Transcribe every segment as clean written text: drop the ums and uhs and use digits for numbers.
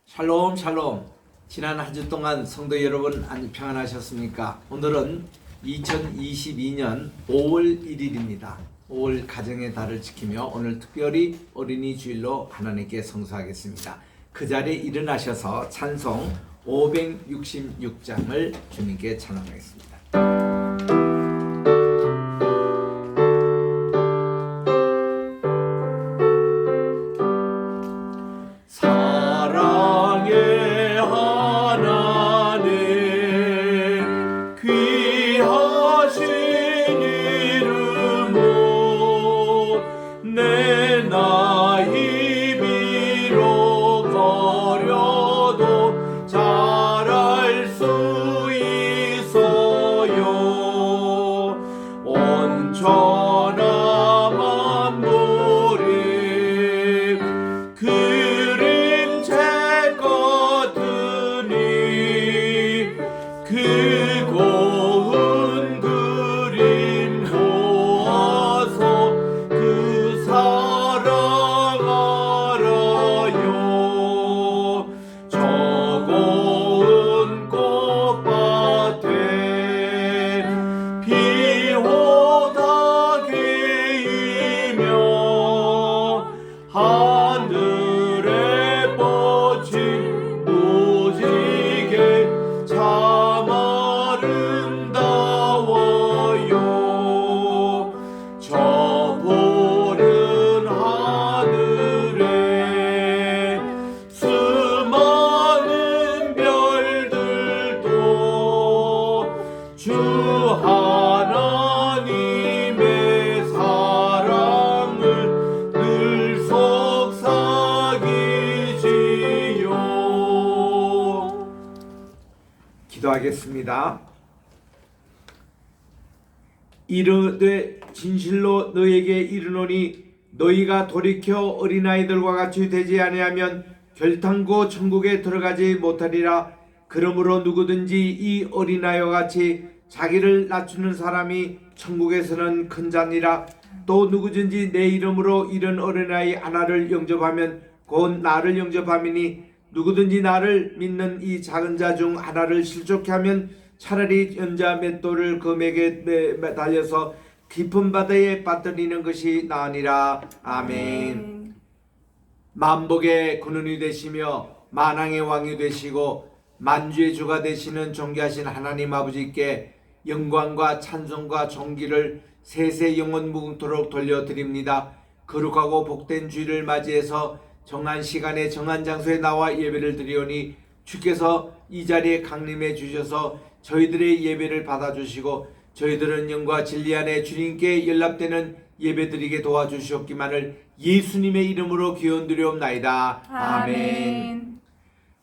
샬롬 샬롬. 지난 한 주 동안 성도 여러분 평안하셨습니까? 오늘은 2022년 5월 1일입니다. 5월 가정의 달을 지키며 오늘 특별히 어린이 주일로 하나님께 성수하겠습니다. 그 자리에 일어나셔서 찬송 566장을 주님께 찬양하겠습니다. 기도하겠습니다. 이르되 진실로 너에게 이르노니 너희가 돌이켜 어린아이들과 같이 되지 아니하면 결탄코 천국에 들어가지 못하리라. 그러므로 누구든지 이 어린아이와 같이 자기를 낮추는 사람이 천국에서는 큰 자니라. 또 누구든지 내 이름으로 이런 어린아이 하나를 영접하면 곧 나를 영접함이니 누구든지 나를 믿는 이 작은 자 중 하나를 실족케 하면 차라리 연자 맷돌을 금에게 달려서 깊은 바다에 빠뜨리는 것이 나으니라. 아멘. 만복의 근원이 되시며 만왕의 왕이 되시고 만주의 주가 되시는 존귀하신 하나님 아버지께 영광과 찬송과 존귀를 세세 영원 무궁토록 돌려드립니다. 거룩하고 복된 주일을 맞이해서 정한 시간에 정한 장소에 나와 예배를 드리오니 주께서 이 자리에 강림해 주셔서 저희들의 예배를 받아주시고 저희들은 영과 진리 안에 주님께 연락되는 예배드리게 도와주시옵기만을 예수님의 이름으로 기원드리옵나이다. 아멘.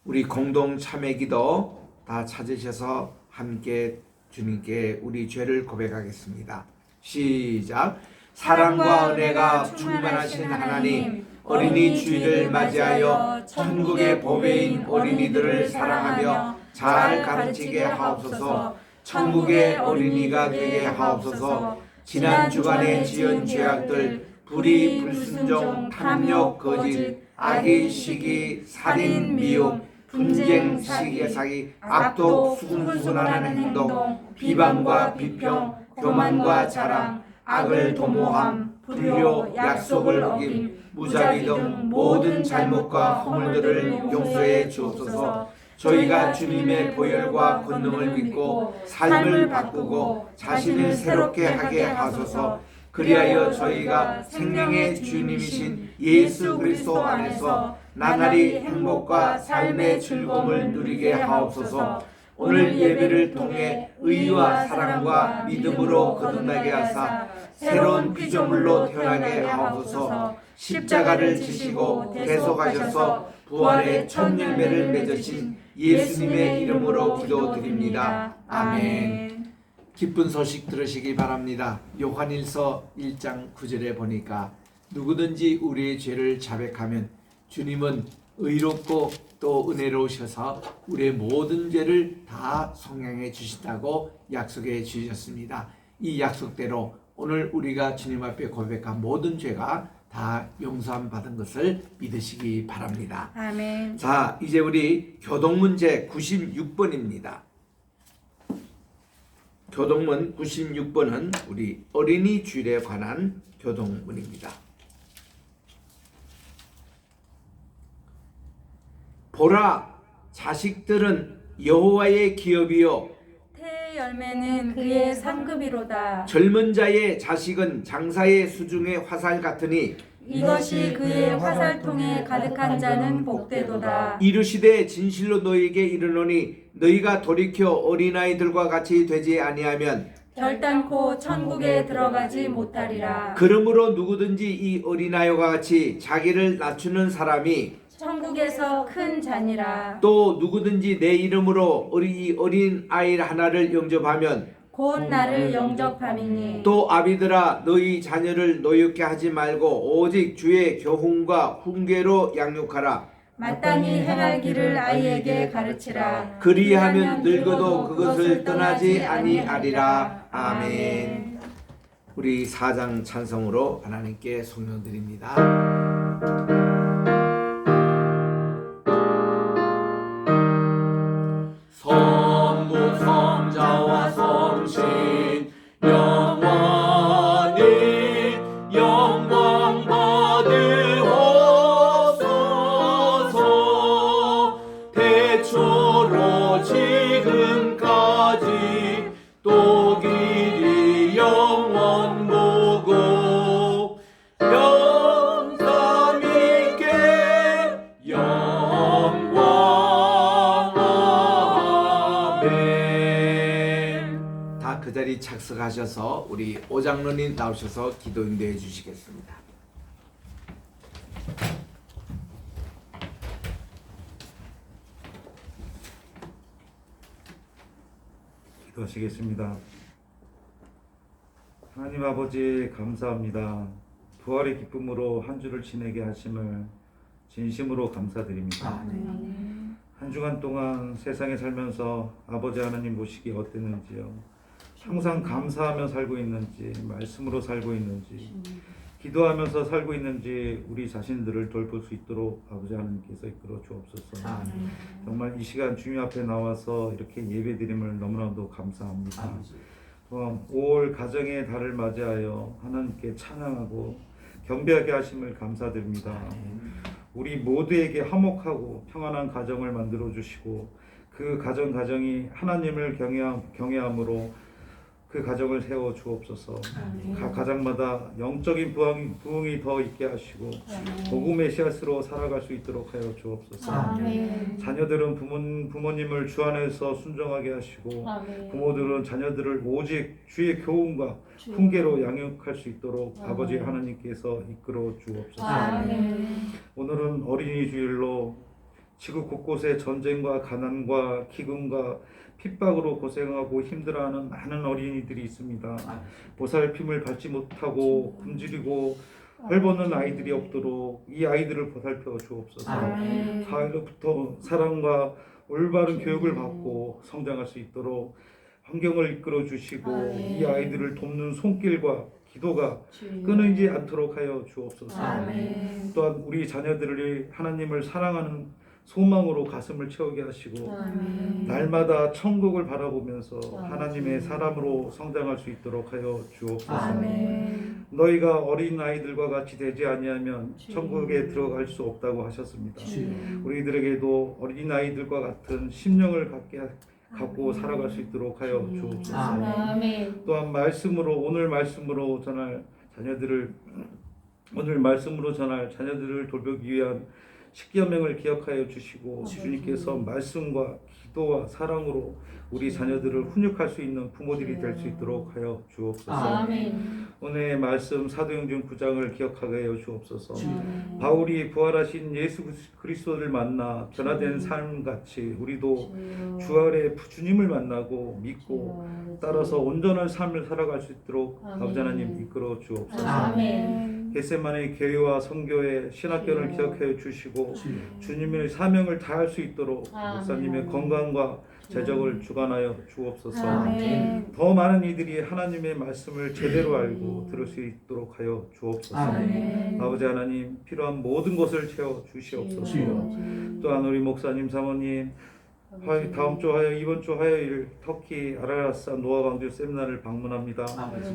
우리 공동 참회기도 다 찾으셔서 함께 주님께 우리 죄를 고백하겠습니다. 시작. 사랑과 은혜가 충만하신 하나님, 어린이 주일을 맞이하여 천국의 보배인 어린이들을 사랑하며 잘 가르치게 하옵소서. 천국의 어린이가 되게 하옵소서. 지난 주간에 지은 죄악들, 불의, 불순종, 탐욕, 거짓, 악의, 시기, 살인, 미움, 분쟁, 사기, 악독, 수군수군하는 행동, 비방과 비평, 교만과 자랑, 악을 도모함, 불효, 약속을 어김, 무자비 등 모든 잘못과 허물들을 용서해 주옵소서. 저희가 주님의 보혈과 권능을 믿고 삶을 바꾸고 자신을 새롭게 하게 하소서. 그리하여 저희가 생명의 주님이신 예수 그리스도 안에서 나날이 행복과 삶의 즐거움을 누리게 하옵소서. 오늘 예배를 통해 의와 사랑과 믿음으로 거듭나게 하사 새로운 피조물로 태어나게 하옵소서. 십자가를 지시고 계속하셔서 부활의 첫 열매를 맺으신 예수님의 이름으로 기도드립니다. 아멘. 기쁜 소식 들으시기 바랍니다. 요한일서 1장 9절에 보니까 누구든지 우리의 죄를 자백하면 주님은 의롭고 또 은혜로우셔서 우리의 모든 죄를 다 속량해 주신다고 약속해 주셨습니다. 이 약속대로 오늘 우리가 주님 앞에 고백한 모든 죄가 다 용서함 받은 것을 믿으시기 바랍니다. 아멘. 자, 이제 우리 교동문제 96번입니다. 교동문 96번은 우리 어린이 주일에 관한 교동문입니다. 보라, 자식들은 여호와의 기업이요 태의 열매는 그의 상급이로다. 젊은 자의 자식은 장사의 수중의 화살 같으니 이것이 그의 화살통에 가득한 자는 복되도다. 이르시되 진실로 너희에게 이르노니 너희가 돌이켜 어린아이들과 같이 되지 아니하면 결단코 천국에 들어가지 못하리라. 그러므로 누구든지 이 어린아이와 같이 자기를 낮추는 사람이 천국에서 큰 자니라. 또 누구든지 내 이름으로 이 어린 아이 하나를 영접하면 곧 나를 영접함이니. 또 아비들아 너희 자녀를 노엽게 하지 말고 오직 주의 교훈과 훈계로 양육하라. 마땅히 행할 길을 아이에게 가르치라. 그리하면 늙어도 그것을 떠나지 아니하리라. 아멘. 우리 사장 찬송으로 하나님께 송영드립니다. 성부 성자와 성신 영원히 영광 받으옵소서. 태초로 지금까지 또 길이 영원 보고 영감 있게 영광. 아멘. 다 그 자리 착석하셔서 우리 오장로님 나오셔서 기도 인도해 주시겠습니다. 기도하시겠습니다. 하나님 아버지 감사합니다. 부활의 기쁨으로 한 주를 지내게 하심을 진심으로 감사드립니다. 한 주간 동안 세상에 살면서 아버지 하나님 모시기 어땠는지요? 항상 감사하며 살고 있는지, 말씀으로 살고 있는지, 기도하면서 살고 있는지 우리 자신들을 돌볼 수 있도록 아버지 하나님께서 이끌어 주옵소서. 정말 이 시간 주님 앞에 나와서 이렇게 예배드림을 너무나도 감사합니다. 또한 5월 가정의 달을 맞이하여 하나님께 찬양하고 경배하게 하심을 감사드립니다. 우리 모두에게 화목하고 평안한 가정을 만들어 주시고 그 가정이 하나님을 경외함으로 그 가정을 세워 주옵소서. 각 가정마다 영적인 부흥이 더 있게 하시고 복음의 씨앗으로 살아갈 수 있도록 하여 주옵소서. 자녀들은 부모님을 주 안에서 순종하게 하시고 부모들은 자녀들을 오직 주의 교훈과 훈계로 양육할 수 있도록 아버지 하나님께서 이끌어 주옵소서. 오늘은 어린이 주일로 지구 곳곳에 전쟁과 가난과 기근과 핍박으로 고생하고 힘들어하는 많은 어린이들이 있습니다. 보살핌을 받지 못하고 굶주리고 헐벗는 아이들이 없도록 이 아이들을 보살펴 주옵소서. 사회로부터 사랑과 올바른 교육을 받고 성장할 수 있도록 환경을 이끌어 주시고 이 아이들을 돕는 손길과 기도가 끊이지 않도록 하여 주옵소서. 또한 우리 자녀들이 하나님을 사랑하는 소망으로 가슴을 채우게 하시고 날마다 천국을 바라보면서 하나님의 사람으로 성장할 수 있도록 하여 주옵소서. 너희가 어린 아이들과 같이 되지 아니하면 천국에 들어갈 수 없다고 하셨습니다. 우리들에게도 어린 아이들과 같은 심령을 갖고 살아갈 수 있도록 하여 주옵소서. 또한 오늘 말씀으로 전할 자녀들을 돌보기 위한 십계명을 기억하여 주시고 주님께서 말씀과 기도와 사랑으로 우리 자녀들을 훈육할 수 있는 부모들이 될 수 있도록 하여 주옵소서. 오늘의 말씀 사도행전 9장을 기억하게 하여 주옵소서. 바울이 부활하신 예수 그리스도를 만나 변화된 삶같이 우리도 주 아래 주님을 만나고 믿고 따라서 온전한 삶을 살아갈 수 있도록 아버지 하나님 이끌어 주옵소서. 겟세마네의 계리와 선교의 신학견을 기억해 주시고 주님의 사명을 다할 수 있도록 목사님의 건강과 재적을 주관하여 주옵소서. 아멘. 더 많은 이들이 하나님의 말씀을 제대로 알고 들을 수 있도록 하여 주옵소서. 아멘. 아버지 하나님, 필요한 모든 것을 채워 주시옵소서. 또한 우리 목사님 사모님 다음 주 화요일, 이번 주 화요일 터키 아라라사 노아 방주 세미나를 방문합니다.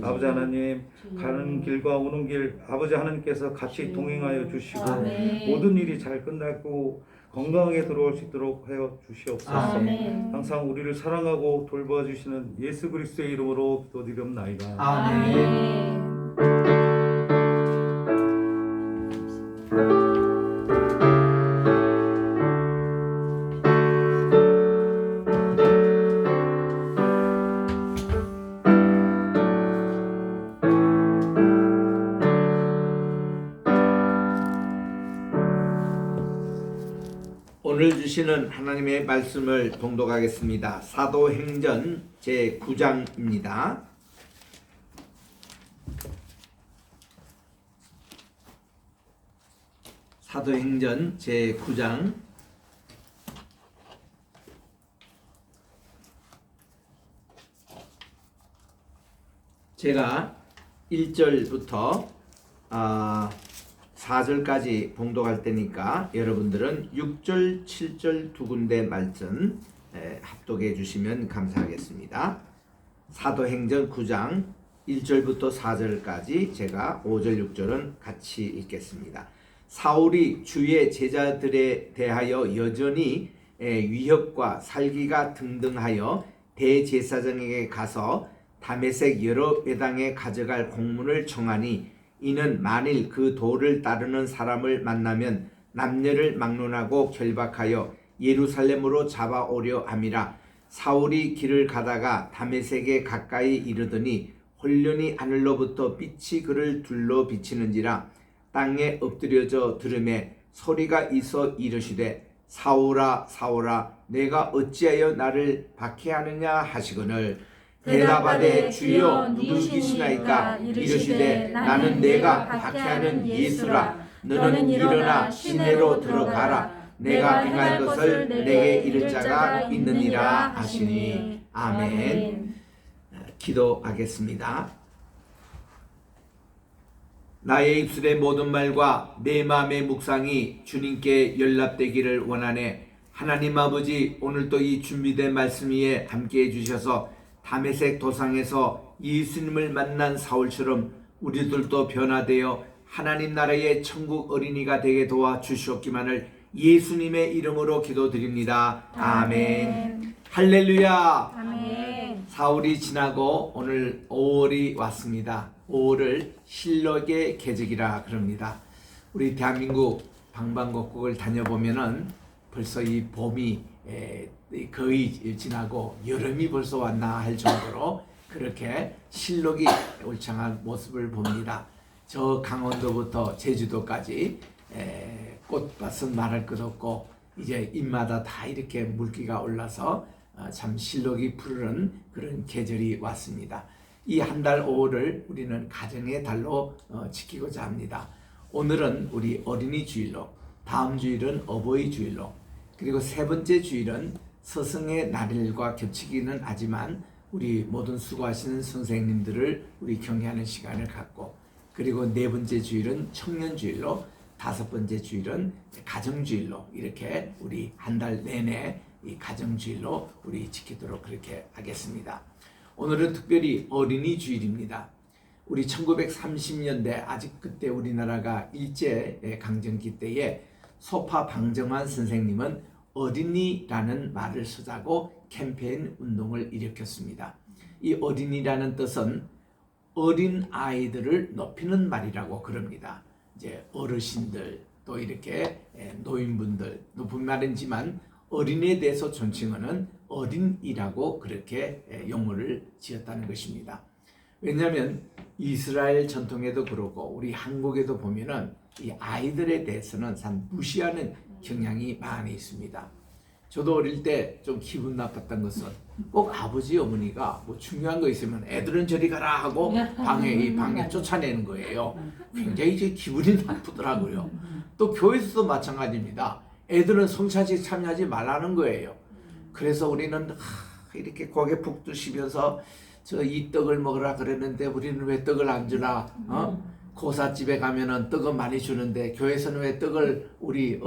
아버지 하나님, 가는 길과 오는 길 아버지 하나님께서 같이 동행하여 주시고 아멘. 모든 일이 잘 끝나고 건강하게 들어올 수 있도록 하여 주시옵소서. 아멘. 항상 우리를 사랑하고 돌보아 주시는 예수 그리스도의 이름으로 기도드리옵나이다. 아멘. 오늘 주시는 하나님의 말씀을 봉독하겠습니다. 사도행전 제9장입니다. 사도행전 제9장 제가 1절부터 4절까지 봉독할 때니까 여러분들은 6절, 7절 두 군데 말씀 합독해 주시면 감사하겠습니다. 사도행전 9장 1절부터 4절까지 제가 5절, 6절은 같이 읽겠습니다. 사울이 주의 제자들에 대하여 여전히 위협과 살기가 등등하여 대제사장에게 가서 다메섹 여러 회당에 가져갈 공문을 청하니 이는 만일 그 도를 따르는 사람을 만나면 남녀를 막론하고 결박하여 예루살렘으로 잡아오려 함이라. 사울이 길을 가다가 다메섹에 가까이 이르더니 홀련히 하늘로부터 빛이 그를 둘러 비치는지라. 땅에 엎드려져 들으매 소리가 있어 이르시되 사울아 사울아 내가 어찌하여 나를 박해하느냐 하시거늘 대답하되 주여 누구시나이까 이르시되 나는 내가 박해하는 예수라. 너는 일어나 시내로 들어가라. 내가 행할 것을 내게 이를 자가 있느니라 하시니. 아멘. 기도하겠습니다. 나의 입술의 모든 말과 내 마음의 묵상이 주님께 연락되기를 원하네. 하나님 아버지, 오늘도 이 준비된 말씀 위에 함께해 주셔서 다메섹 도상에서 예수님을 만난 사울처럼 우리들도 변화되어 하나님 나라의 천국 어린이가 되게 도와 주시옵기만을 예수님의 이름으로 기도드립니다. 아멘. 할렐루야. 아멘. 사울이 지나고 오늘 5월이 왔습니다. 5월을 실록의 계적이라 그럽니다. 우리 대한민국 방방곡곡을 다녀보면은 벌써 이 봄이 거의 지나고 여름이 벌써 왔나 할 정도로 그렇게 실록이 울창한 모습을 봅니다. 저 강원도부터 제주도까지 꽃밭은 말할 것 없고 이제 입마다 다 이렇게 물기가 올라서 참 실록이 푸르른 그런 계절이 왔습니다. 이 한 달 5월을 우리는 가정의 달로 지키고자 합니다. 오늘은 우리 어린이 주일로, 다음 주일은 어버이 주일로, 그리고 세 번째 주일은 스승의 날일과 겹치기는 하지만 우리 모든 수고하시는 선생님들을 우리 경외하는 시간을 갖고, 그리고 네 번째 주일은 청년 주일로, 다섯 번째 주일은 가정 주일로 이렇게 우리 한 달 내내 이 가정 주일로 우리 지키도록 그렇게 하겠습니다. 오늘은 특별히 어린이 주일입니다. 우리 1930년대 아직 그때 우리나라가 일제 강점기 때에 소파 방정환 선생님은 어린이라는 말을 쓰자고 캠페인 운동을 일으켰습니다. 이 어린이라는 뜻은 어린 아이들을 높이는 말이라고 그럽니다. 이제 어르신들 또 이렇게 노인분들 높은 말이지만 어린이에 대해서 존칭하는 어린이라고 그렇게 용어를 지었다는 것입니다. 왜냐하면 이스라엘 전통에도 그렇고 우리 한국에도 보면은 이 아이들에 대해서는 참 무시하는 경향이 많이 있습니다. 저도 어릴 때 좀 기분 나빴던 것은 꼭 아버지 어머니가 뭐 중요한 거 있으면 애들은 저리 가라 하고 방에 쫓아내는 거예요. 굉장히 제 기분이 나쁘더라고요. 또 교회에서도 마찬가지입니다. 애들은 성찬식 참여하지 말라는 거예요. 그래서 우리는 이렇게 고개 푹 두시면서 저 이 떡을 먹으라 그랬는데 우리는 왜 떡을 안 주나? 고사집에 가면은 떡은 많이 주는데 교회에서는 왜 떡을 우리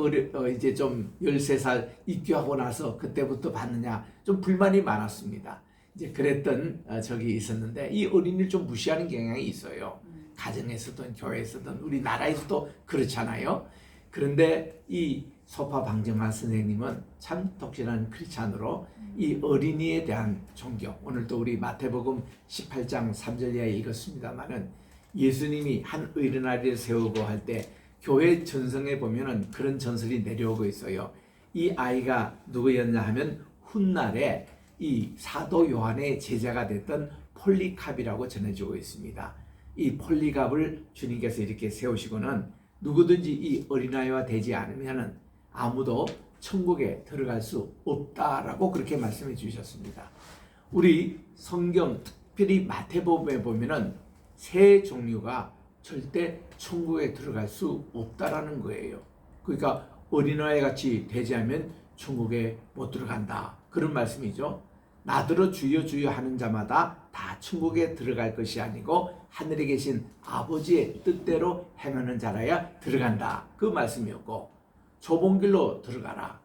이제 좀 13살 입교하고 나서 그때부터 받느냐, 좀 불만이 많았습니다. 이제 그랬던 적이 있었는데 이 어린이를 좀 무시하는 경향이 있어요. 가정에서든 교회에서든 우리나라에서도 그렇잖아요. 그런데 이 소파 방정환 선생님은 참 독실한 크리스찬으로 이 어린이에 대한 존경, 오늘도 우리 마태복음 18장 3절 이하에 읽었습니다마는 예수님이 한 어린아이를 세우고 할 때 교회 전성에 보면은 그런 전설이 내려오고 있어요. 이 아이가 누구였냐 하면 훗날에 이 사도 요한의 제자가 됐던 폴리캅이라고 전해지고 있습니다. 이 폴리캅을 주님께서 이렇게 세우시고는 누구든지 이 어린아이와 되지 않으면은 아무도 천국에 들어갈 수 없다라고 그렇게 말씀해 주셨습니다. 우리 성경 특별히 마태복음에 보면은 세 종류가 절대 천국에 들어갈 수 없다라는 거예요. 그러니까 어린아이 같이 되지 않으면 천국에 못 들어간다, 그런 말씀이죠. 나더러 주여 주여 하는 자마다 다 천국에 들어갈 것이 아니고 하늘에 계신 아버지의 뜻대로 행하는 자라야 들어간다, 그 말씀이었고, 좁은 길로 들어가라,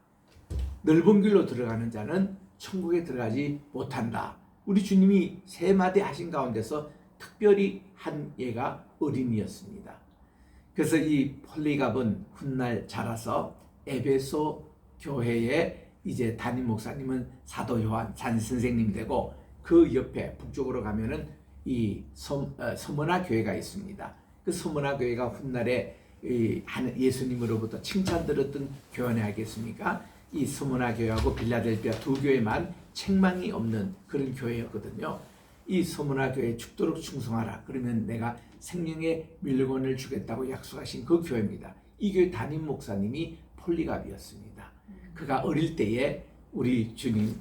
넓은 길로 들어가는 자는 천국에 들어가지 못한다. 우리 주님이 세 마디 하신 가운데서 특별히 한 예가 어린이였습니다. 그래서 이 폴리갑은 훗날 자라서 에베소 교회의 이제 담임 목사님은 사도 요한 산 선생님이 되고, 그 옆에 북쪽으로 가면은 이 서머나 교회가 있습니다. 그 서머나 교회가 훗날에 예수님으로부터 칭찬 들었던 교회 아니겠습니까? 이 서머나 교회하고 빌라델피아 두 교회만 책망이 없는 그런 교회였거든요. 이 서머나 교회에 죽도록 충성하라, 그러면 내가 생명의 밀권을 주겠다고 약속하신 그 교회입니다. 이 교회 담임 목사님이 폴리갑이었습니다. 그가 어릴 때에 우리 주님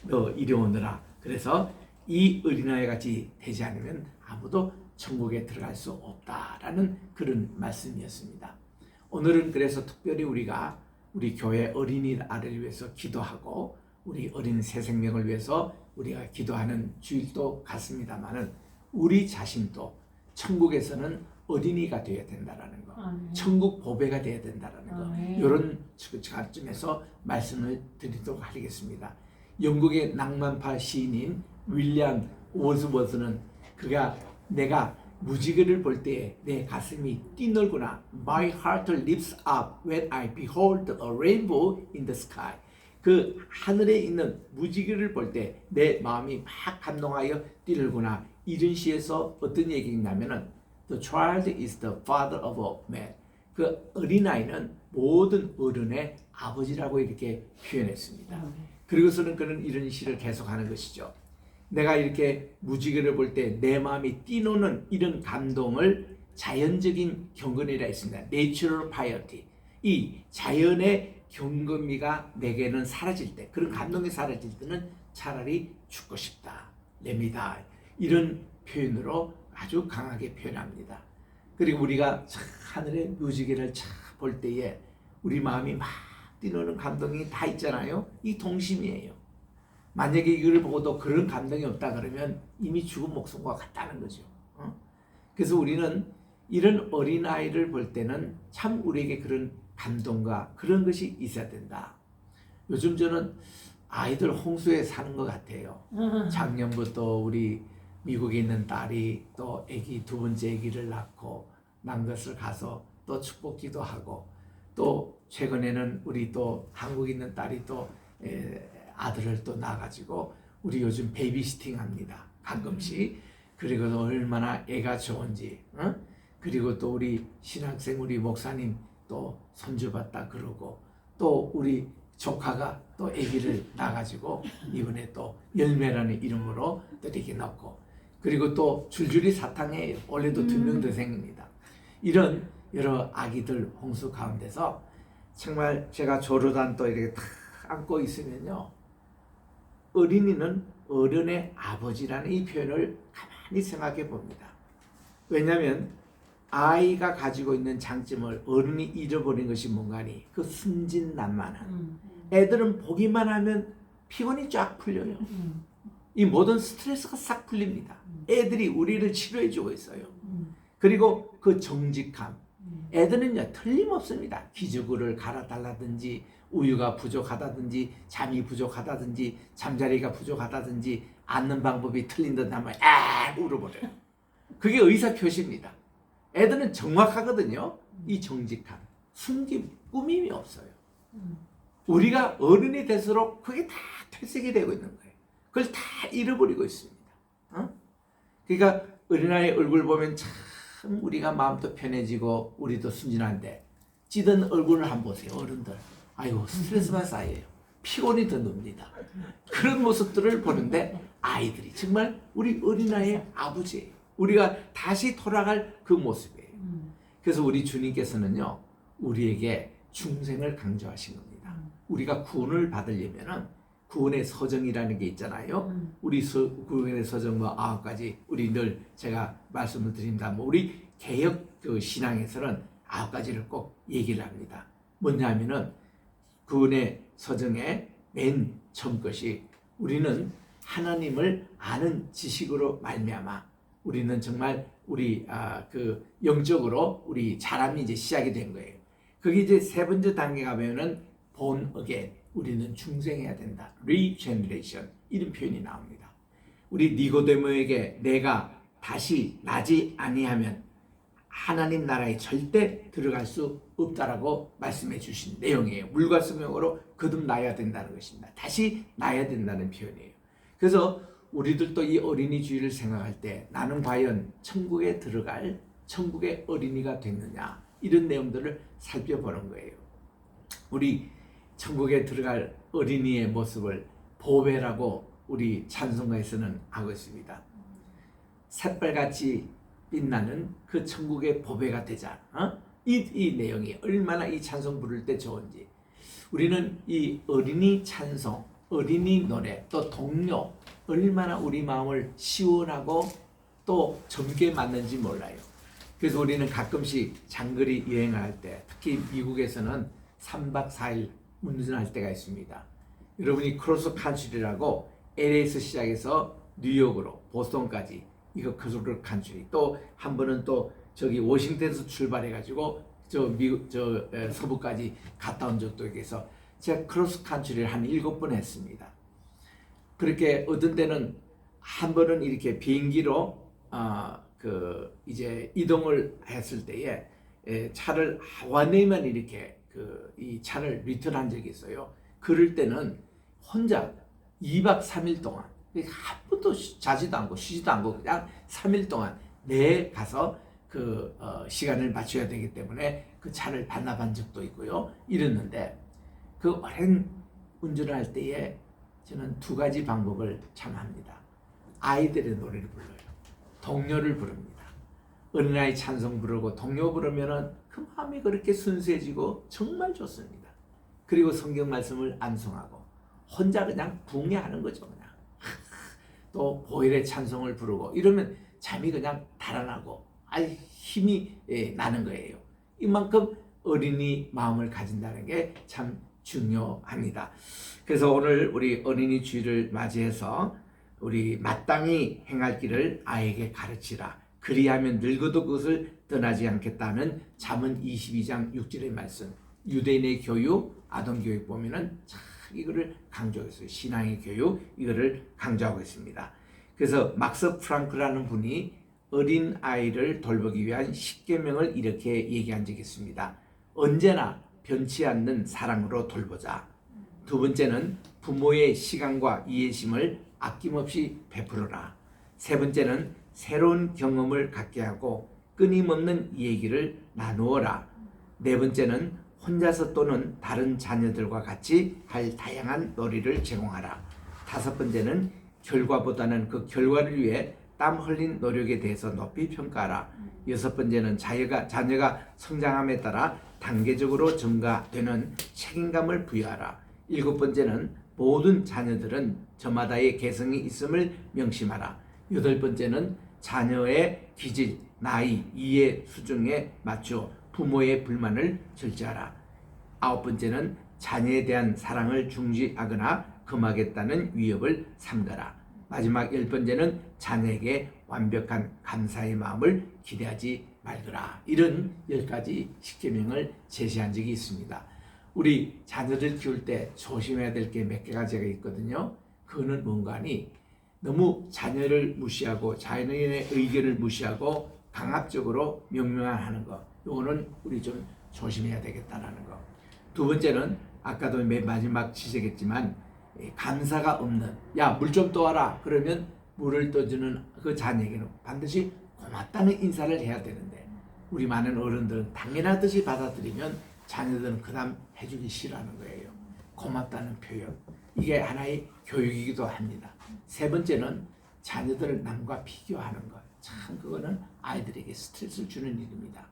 너 이리 오너라, 그래서 이 어린아이 같이 되지 않으면 아무도 천국에 들어갈 수 없다라는 그런 말씀이었습니다. 오늘은 그래서 특별히 우리가 우리 교회 어린이날을 위해서 기도하고 우리 어린 새 생명을 위해서 우리가 기도하는 주일도 같습니다만은 우리 자신도 천국에서는 어린이가 되어야 된다라는 거, 천국 보배가 되어야 된다라는 거, 이런 관점에서 말씀을 드리도록 하겠습니다. 영국의 낭만파 시인인 윌리엄 워즈워스는 그가 내가 무지개를 볼 때에 내 가슴이 뛰놀구나. My heart leaps up when I behold a rainbow in the sky. 그 하늘에 있는 무지개를 볼 때 내 마음이 막 감동하여 뛰는구나. 이런 시에서 어떤 얘기가 있냐면은 The child is the father of a man. 그 어린아이는 모든 어른의 아버지라고 이렇게 표현했습니다. 그리고서는 그는 이런 시를 계속하는 것이죠. 내가 이렇게 무지개를 볼 때 내 마음이 뛰노는 이런 감동을 자연적인 경건이라 했습니다. Natural piety. 이 자연의 경건미가 내게는 사라질 때, 그런 감동이 사라질 때는 차라리 죽고 싶다. 렙니다. 이런 표현으로 아주 강하게 표현합니다. 그리고 우리가 하늘의 무지개를 볼 때에 우리 마음이 막 뛰노는 감동이 다 있잖아요. 이 동심이에요. 만약에 이걸 보고도 그런 감동이 없다 그러면 이미 죽은 목숨과 같다는 거죠. 그래서 우리는 이런 어린아이를 볼 때는 참 우리에게 그런 감동과 그런 것이 있어야 된다. 요즘 저는 아이들 홍수에 사는 것 같아요. 작년부터 우리 미국에 있는 딸이 또 아기 두 번째 아기를 낳고 난 것을 가서 또 축복기도 하고, 또 최근에는 우리 또 한국에 있는 딸이 또 아들을 또 낳아가지고 우리 요즘 베이비시팅 합니다. 가끔씩. 그리고 얼마나 애가 좋은지. 그리고 또 우리 신학생 우리 목사님 또 손주봤다 그러고, 또 우리 조카가 또 아기를 낳아가지고 이번에 또 열매라는 이름으로 또 이렇게 넣고, 그리고 또 줄줄이 사탕에 올해도 2명 더 생깁니다. 이런 여러 아기들 홍수 가운데서 정말 제가 조르단 또 이렇게 탁 안고 있으면요, 어린이는 어른의 아버지라는 이 표현을 가만히 생각해 봅니다. 왜냐하면 아이가 가지고 있는 장점을 어른이 잃어버린 것이 뭔가니 그 순진난만한. 애들은 보기만 하면 피곤이 쫙 풀려요. 이 모든 스트레스가 싹 풀립니다. 애들이 우리를 치료해 주고 있어요. 그리고 그 정직함. 애들은요, 틀림없습니다. 기저귀를 갈아달라든지, 우유가 부족하다든지, 잠이 부족하다든지, 잠자리가 부족하다든지, 앉는 방법이 틀린 듯 하면 울어버려요. 그게 의사표시입니다. 애들은 정확하거든요. 이 정직함, 숨김, 꾸밈이 없어요. 우리가 어른이 될수록 그게 다 퇴색이 되고 있는 거예요. 그걸 다 잃어버리고 있습니다. 그러니까 어린아이 얼굴 보면 참 우리가 마음도 편해지고 우리도 순진한데, 찌든 얼굴을 한번 보세요. 어른들, 아이고 스트레스만 쌓여요. 피곤이 더 늡니다. 그런 모습들을 보는데 아이들이 정말 우리 어린아이의 아버지예요. 우리가 다시 돌아갈 그 모습이에요. 그래서 우리 주님께서는요, 우리에게 중생을 강조하신 겁니다. 우리가 구원을 받으려면은 구원의 서정이라는 게 있잖아요. 우리 구원의 서정 뭐 9가지 우리 늘 제가 말씀을 드립니다. 뭐 우리 개혁 그 신앙에서는 9가지를 꼭 얘기를 합니다. 뭐냐면은 구원의 서정의 맨 처음 것이, 우리는 하나님을 아는 지식으로 말미암아 우리는 정말 우리 그 영적으로 우리 자람이 이제 시작이 된 거예요. 그게 이제 세 번째 단계 가면은 born again, 우리는 중생해야 된다. regeneration, 이런 표현이 나옵니다. 우리 니고데모에게 내가 다시 나지 아니하면 하나님 나라에 절대 들어갈 수 없다라고 말씀해 주신 내용이에요. 물과 성령으로 거듭나야 된다는 것입니다. 다시 나야 된다는 표현이에요. 그래서 우리들도 이 어린이 주의를 생각할 때 나는 과연 천국에 들어갈 천국의 어린이가 됐느냐, 이런 내용들을 살펴보는 거예요. 우리 천국에 들어갈 어린이의 모습을 보배라고 우리 찬송가에서는 하고 있습니다. 새빨같이 빛나는 그 천국의 보배가 되자. 이 내용이 얼마나 이 찬송 부를 때 좋은지. 우리는 이 어린이 찬송, 어린이 노래, 또 동요, 얼마나 우리 마음을 시원하고 또 젊게 만드는지 몰라요. 그래서 우리는 가끔씩 장거리 여행을 할 때, 특히 미국에서는 3박 4일 운전할 때가 있습니다. 여러분이 크로스 칸츄리라고 LA에서 시작해서 뉴욕으로 보스턴까지, 이거 크로스 칸츄리, 또 한 번은 또 저기 워싱턴에서 출발해가지고 저 미국 서부까지 갔다 온 적도 있어서 제가 크로스 칸츄리를 한 7번 했습니다. 그렇게 어떤 때는 한 번은 이렇게 비행기로 이제 이동을 했을 때에 차를 하와네만 이렇게 이 차를 리턴한 적이 있어요. 그럴 때는 혼자 2박 3일 동안 한 번도 자지도 않고 쉬지도 않고 그냥 3일 동안 내 가서 시간을 맞춰야 되기 때문에 그 차를 반납한 적도 있고요. 이랬는데 그 오랜 운전을 할 때에 저는 2가지 방법을 참 합니다. 아이들의 노래를 불러요. 동요를 부릅니다. 어린아이 찬송 부르고 동요 부르면은 그 마음이 그렇게 순수해지고 정말 좋습니다. 그리고 성경 말씀을 암송하고 혼자 그냥 붕해하는 거죠. 그냥 또 보혈의 찬송을 부르고 이러면 잠이 그냥 달아나고 힘이 나는 거예요. 이만큼 어린이 마음을 가진다는 게 참 중요합니다. 그래서 오늘 우리 어린이 주일을 맞이해서 우리 마땅히 행할 길을 아이에게 가르치라. 그리하면 늙어도 그것을 떠나지 않겠다는 잠언 22장 6절의 말씀. 유대인의 교육, 아동 교육 보면은 참 이거를 강조했어요. 신앙의 교육, 이거를 강조하고 있습니다. 그래서 막스 프랑크라는 분이 어린 아이를 돌보기 위한 10계명을 이렇게 얘기한 적이 있습니다. 언제나 변치 않는 사랑으로 돌보자. 2번째는 부모의 시간과 이해심을 아낌없이 베풀어라. 3번째는 새로운 경험을 갖게 하고 끊임없는 얘기를 나누어라. 4번째는 혼자서 또는 다른 자녀들과 같이 할 다양한 놀이를 제공하라. 5번째는 결과보다는 그 결과를 위해 땀 흘린 노력에 대해서 높이 평가하라. 6번째는 자녀가 성장함에 따라 단계적으로 증가되는 책임감을 부여하라. 7번째는 모든 자녀들은 저마다의 개성이 있음을 명심하라. 8번째는 자녀의 기질, 나이, 이해 수준에 맞춰 부모의 불만을 절제하라. 9번째는 자녀에 대한 사랑을 중지하거나 금하겠다는 위협을 삼가라. 마지막 10번째는 자녀에게 완벽한 감사의 마음을 기대하지 말거라. 이런 10가지 십계명을 제시한 적이 있습니다. 우리 자녀들 키울 때 조심해야 될 게 몇 가지가 있거든요. 그거는 뭔가 하니 너무 자녀를 무시하고 자녀의 의견을 무시하고 강압적으로 명령하는 거, 이거는 우리 좀 조심해야 되겠다라는 거. 두 번째는 아까도 맨 마지막 지적했지만 감사가 없는, 야, 물 좀 떠와라 그러면 물을 떠주는 그 자녀에게는 반드시 고맙다는 인사를 해야 되는데, 우리 많은 어른들은 당연하듯이 받아들이면 자녀들은 그 다음 해주기 싫어하는 거예요. 고맙다는 표현, 이게 하나의 교육이기도 합니다. 세 번째는 자녀들을 남과 비교하는 것. 참 그거는 아이들에게 스트레스를 주는 일입니다.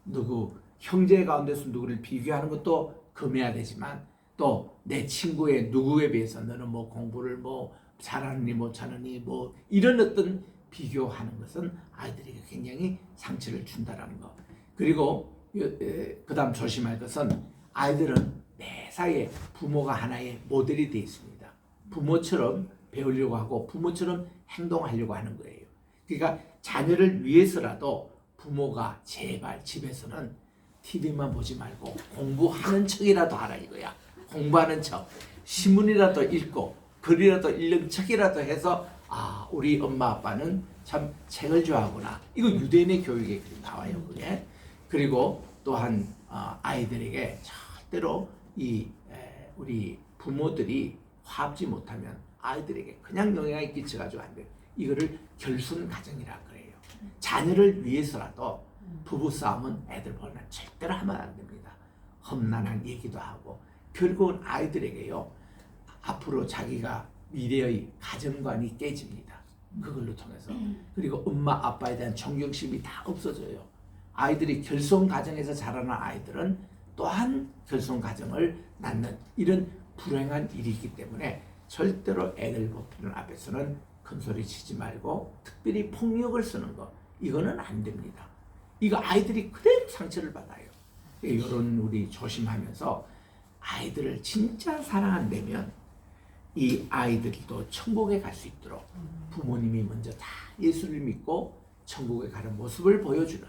누구 형제 가운데서 누구를 비교하는 것도 금해야 되지만, 또 내 친구의 누구에 비해서 너는 뭐 공부를 뭐 잘하느니 못하느니 뭐 이런 어떤 비교하는 것은 아이들에게 굉장히 상처를 준다라는 거. 그리고 그 다음 조심할 것은, 아이들은 매사에 부모가 하나의 모델이 되어 있습니다. 부모처럼 배우려고 하고 부모처럼 행동하려고 하는 거예요. 그러니까 자녀를 위해서라도 부모가 제발 집에서는 TV만 보지 말고 공부하는 척이라도 하라 이거야. 공부하는 척, 신문이라도 읽고 글이라도 읽는 척이라도 해서, 아, 우리 엄마 아빠는 참 책을 좋아하구나. 이거 유대인의 교육에 나와요, 그게. 그리고 또한 아이들에게 절대로 우리 부모들이 화합지 못하면 아이들에게 그냥 영향이 끼쳐가지고 안 돼요. 이거를 결손 가정이라 그래요. 자녀를 위해서라도 부부싸움은 애들 보면 절대로 하면 안 됩니다. 험난한 얘기도 하고, 결국은 아이들에게요, 앞으로 자기가 미래의 가정관이 깨집니다. 그걸로 통해서. 그리고 엄마 아빠에 대한 존경심이 다 없어져요. 아이들이 결손 가정에서 자라는 아이들은 또한 결손 가정을 낳는 이런 불행한 일이기 때문에 절대로 애들 보는 앞에서는 큰 소리 치지 말고 특별히 폭력을 쓰는 거, 이거는 안 됩니다. 이거 아이들이 그대로 상처를 받아요. 이런 우리 조심하면서 아이들을 진짜 사랑한다면 이 아이들도 천국에 갈 수 있도록 부모님이 먼저 다 예수를 믿고 천국에 가는 모습을 보여주는,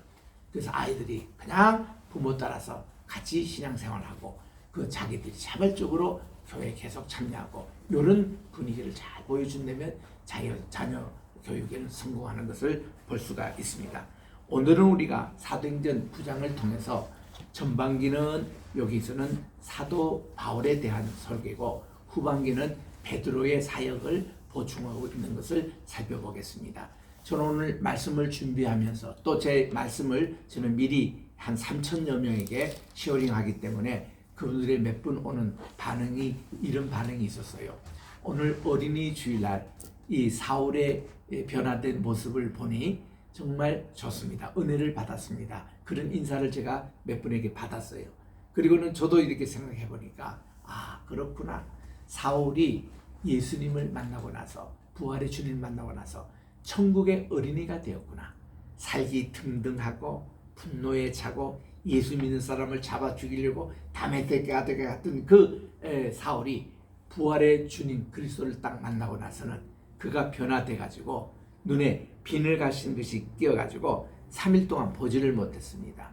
그래서 아이들이 그냥 부모 따라서 같이 신앙생활하고 그 자기들이 자발적으로 교회에 계속 참여하고 이런 분위기를 잘 보여준다면 자녀 교육에는 성공하는 것을 볼 수가 있습니다. 오늘은 우리가 사도행전 9장을 통해서 전반기는 여기서는 사도 바울에 대한 설계고, 후반기는 베드로의 사역을 보충하고 있는 것을 살펴보겠습니다. 저는 오늘 말씀을 준비하면서 또 제 말씀을 저는 미리 한 3,000여 명에게 시어링하기 때문에 그분들의 몇 분 오는 반응이, 이런 반응이 있었어요. 오늘 어린이 주일날 이 사울의 변화된 모습을 보니 정말 좋습니다. 은혜를 받았습니다. 그런 인사를 제가 몇 분에게 받았어요. 그리고는 저도 이렇게 생각해 보니까, 아, 그렇구나. 사울이 예수님을 만나고 나서, 부활의 주님을 만나고 나서 천국의 어린이가 되었구나. 살기 등등하고 분노에 차고 예수 믿는 사람을 잡아 죽이려고 담에 대게 갔던 그 사울이 부활의 주님 그리스도를 딱 만나고 나서는 그가 변화돼 가지고 눈에 비늘 가신 것이 끼어가지고 3일 동안 보지를 못했습니다.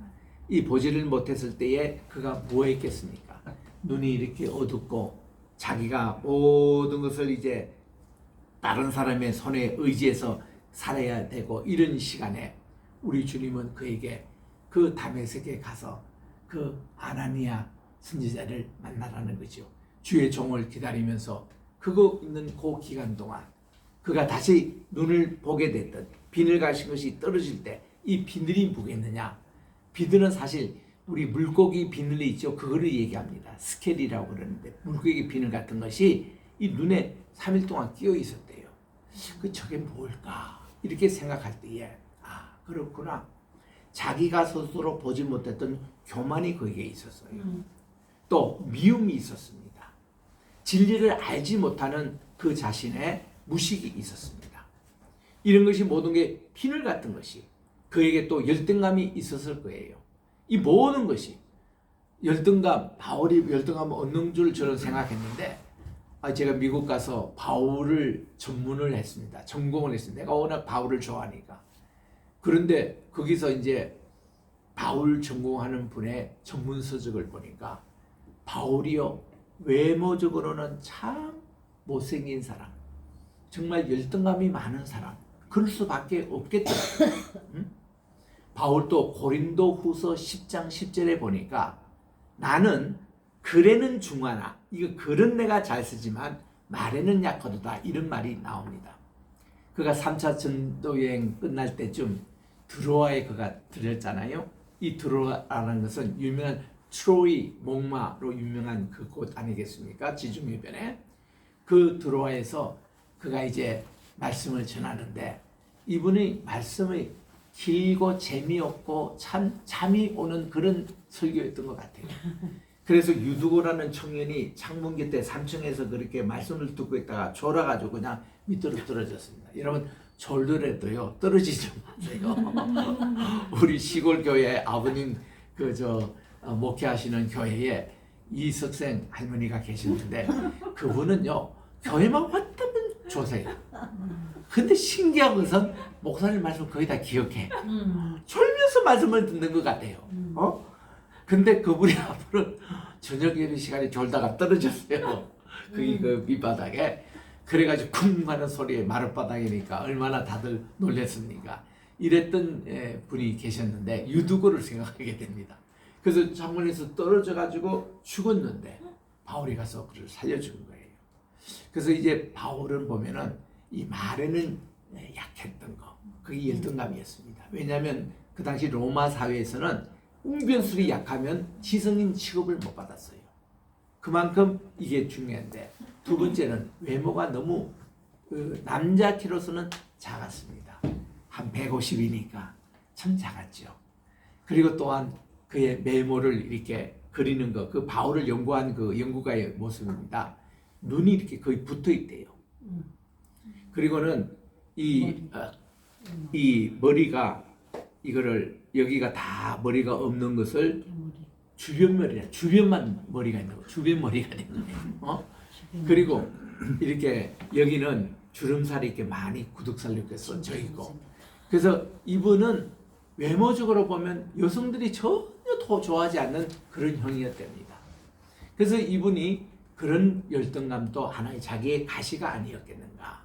이 보지를 못했을 때에 그가 뭐 했겠습니까? 눈이 이렇게 어둡고 자기가 모든 것을 이제 다른 사람의 손에 의지해서 살아야 되고, 이런 시간에 우리 주님은 그에게 그 다메섹에 가서 그 아나니아 선지자를 만나라는 거죠. 주의 종을 기다리면서 그거 있는 그 기간 동안 그가 다시 눈을 보게 됐던 비늘 가신 것이 떨어질 때 이 비늘이 뭐겠느냐? 비늘은 사실 우리 물고기 비늘이 있죠. 그거를 얘기합니다. 스켈이라고 그러는데, 물고기 비늘 같은 것이 이 눈에 3일 동안 끼어 있었대요. 저게 뭘까? 이렇게 생각할 때에, 아, 그렇구나. 자기가 스스로 보지 못했던 교만이 거기에 있었어요. 또 미움이 있었습니다. 진리를 알지 못하는 그 자신의 무식이 있었습니다. 이런 것이 모든 게 비늘 같은 것이 그에게 또 열등감이 있었을 거예요. 이 모든 것이 열등감, 바울이 열등감을 얻는 줄 저는 생각했는데 제가 미국 가서 바울을 전문을 했습니다. 전공을 했습니다. 내가 워낙 바울을 좋아하니까. 그런데 거기서 이제 바울 전공하는 분의 전문 서적을 보니까 바울이요 외모적으로는 참 못생긴 사람, 정말 열등감이 많은 사람, 그럴 수밖에 없겠더라고요. 바울도 고린도 후서 10장 10절에 보니까 나는 글에는 중하나, 이거 글은 내가 잘 쓰지만 말에는 약하도다, 이런 말이 나옵니다. 그가 3차 전도여행 끝날 때쯤 드로아에 그가 들렸잖아요. 이 드로아라는 것은 유명한 트로이 목마로 유명한 그 곳 아니겠습니까? 지중해변에. 그 드로아에서 그가 이제 말씀을 전하는데 이분의 말씀이 길고 재미없고 참 잠이 오는 그런 설교였던 것 같아요. 그래서 유두고라는 청년이 창문 곁에 3층에서 그렇게 말씀을 듣고 있다가 졸아가지고 그냥 밑으로 떨어졌습니다. 여러분 졸더라도요 떨어지지 마세요. 우리 시골 교회 아버님 목회하시는 교회에 이석생 할머니가 계시는데 그분은요 교회만 왔다면 조세요. 근데 신기한 것은 목사님 말씀 거의 다 기억해. 졸면서 말씀을 듣는 것 같아요. 근데 그분이 앞으로 저녁 예배 시간에 졸다가 떨어졌어요. 거기 그 밑바닥에. 그래가지고 쿵 하는 소리에 마룻바닥이니까 얼마나 다들 놀랬습니까. 이랬던 분이 계셨는데 유두고를 생각하게 됩니다. 그래서 창문에서 떨어져가지고 죽었는데 바울이 가서 그를 살려준 거예요. 그래서 이제 바울은 보면은 이 말에는 약했던 거, 그게 열등감이었습니다. 왜냐하면 그 당시 로마 사회에서는 웅변술이 약하면 지성인 취급을 못 받았어요. 그만큼 이게 중요한데, 두 번째는 외모가 너무 남자 키로서는 작았습니다. 한 150이니까 참 작았죠. 그리고 또한 그의 메모를 이렇게 그리는 거, 그 바울을 연구한 그 연구가의 모습입니다. 눈이 이렇게 거의 붙어 있대요. 그리고는 이 머리가 이거를 여기가 다 머리가 없는 것을 주변 머리라, 주변만 머리가 있는 거, 주변 머리가 되는 거예요. 그리고 이렇게 여기는 주름살이 이렇게 많이 구둑살로 이렇게 써져 있고, 그래서 이분은 외모적으로 보면 여성들이 전혀 더 좋아하지 않는 그런 형이었답니다. 그래서 이분이 그런 열등감도 하나의 자기의 가시가 아니었겠는가.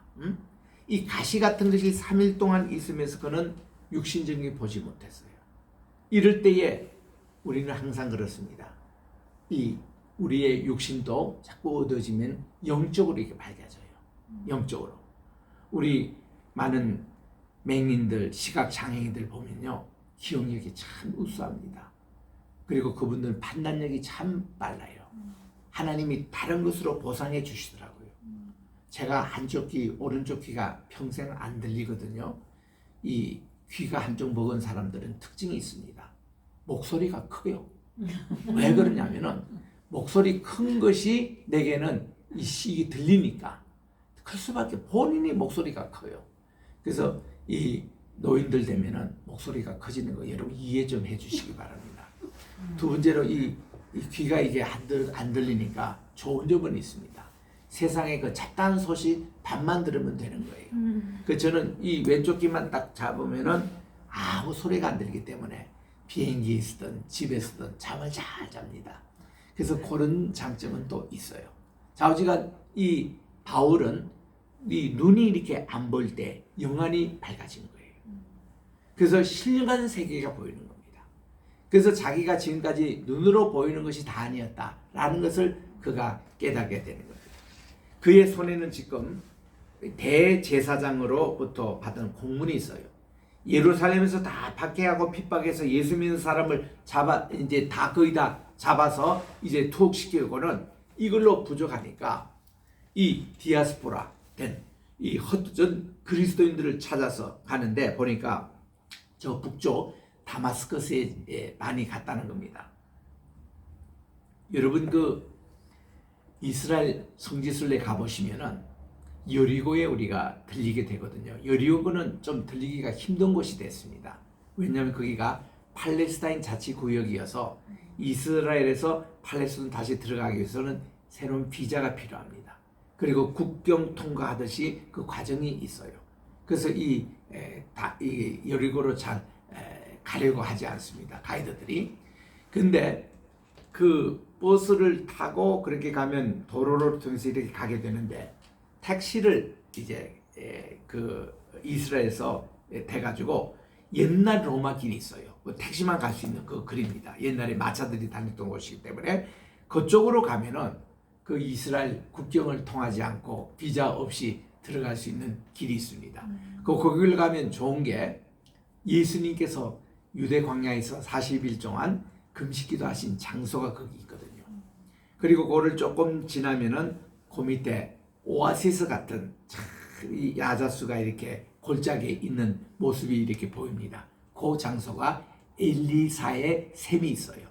이 가시 같은 것이 3일 동안 있으면서 그는 육신적인 보지 못했어요. 이럴 때에 우리는 항상 그렇습니다. 이 우리의 육신도 자꾸 얻어지면 영적으로 이렇게 밝아져요. 영적으로. 우리 많은 맹인들, 시각장애인들 보면요, 기억력이 참 우수합니다. 그리고 그분들 판단력이 참 빨라요. 하나님이 다른 것으로 보상해 주시더라고요. 제가 한쪽 귀, 오른쪽 귀가 평생 안 들리거든요. 이 귀가 한쪽 먹은 사람들은 특징이 있습니다. 목소리가 커요. 왜 그러냐면은 목소리 큰 것이 내게는 이게 들리니까 클 수밖에, 본인이 목소리가 커요. 그래서 이 노인들 되면은 목소리가 커지는 거 여러분 이해 좀 해주시기 바랍니다. 두 번째로 이 귀가 이게 안 들리니까 좋은 점은 있습니다. 세상에 그 잡다한 소식 반만 들으면 되는 거예요. 그 저는 이 왼쪽 귀만 딱 잡으면은 아무 소리가 안 들기 때문에 비행기에 있든 집에 있든 잠을 잘 잡니다. 그래서 그런 장점은 또 있어요. 좌우지간 이 바울은 이 눈이 이렇게 안 보일 때 영안이 밝아진 거예요. 그래서 신령한 세계가 보이는 겁니다. 그래서 자기가 지금까지 눈으로 보이는 것이 다 아니었다라는 것을 그가 깨닫게 되는 겁니다. 그의 손에는 지금 대제사장으로부터 받은 공문이 있어요. 예루살렘에서 다 박해하고 핍박해서 예수 믿는 사람을 이제 다 거의 다 잡아서 이제 투옥시키고는 이걸로 부족하니까 이 디아스포라 된 이 헛된 그리스도인들을 찾아서 가는데 보니까 저 북쪽 다마스커스에 많이 갔다는 겁니다. 여러분 이스라엘 성지순례 가보시면은 여리고에 우리가 들리게 되거든요. 여리고는 좀 들리기가 힘든 곳이 됐습니다. 왜냐하면 거기가 팔레스타인 자치구역이어서 이스라엘에서 팔레스타인 다시 들어가기 위해서는 새로운 비자가 필요합니다. 그리고 국경 통과하듯이 그 과정이 있어요. 그래서 이 여리고로 잘 가려고 하지 않습니다. 가이드들이. 근데 그 버스를 타고 그렇게 가면 도로를 통해서 이렇게 가게 되는데 택시를 이제 그 이스라엘에서 대가지고 옛날 로마 길이 있어요. 택시만 갈 수 있는 그 길입니다. 옛날에 마차들이 다녔던 곳이기 때문에 그쪽으로 가면은 그 이스라엘 국경을 통하지 않고 비자 없이 들어갈 수 있는 길이 있습니다. 거기를 가면 좋은 게 예수님께서 유대 광야에서 40일 동안 금식기도 하신 장소가 거기 있거든요. 그리고 그거를 조금 지나면은 그 밑에 오아시스 같은 이 야자수가 이렇게 골짜기에 있는 모습이 이렇게 보입니다. 그 장소가 엘리사의 샘이 있어요.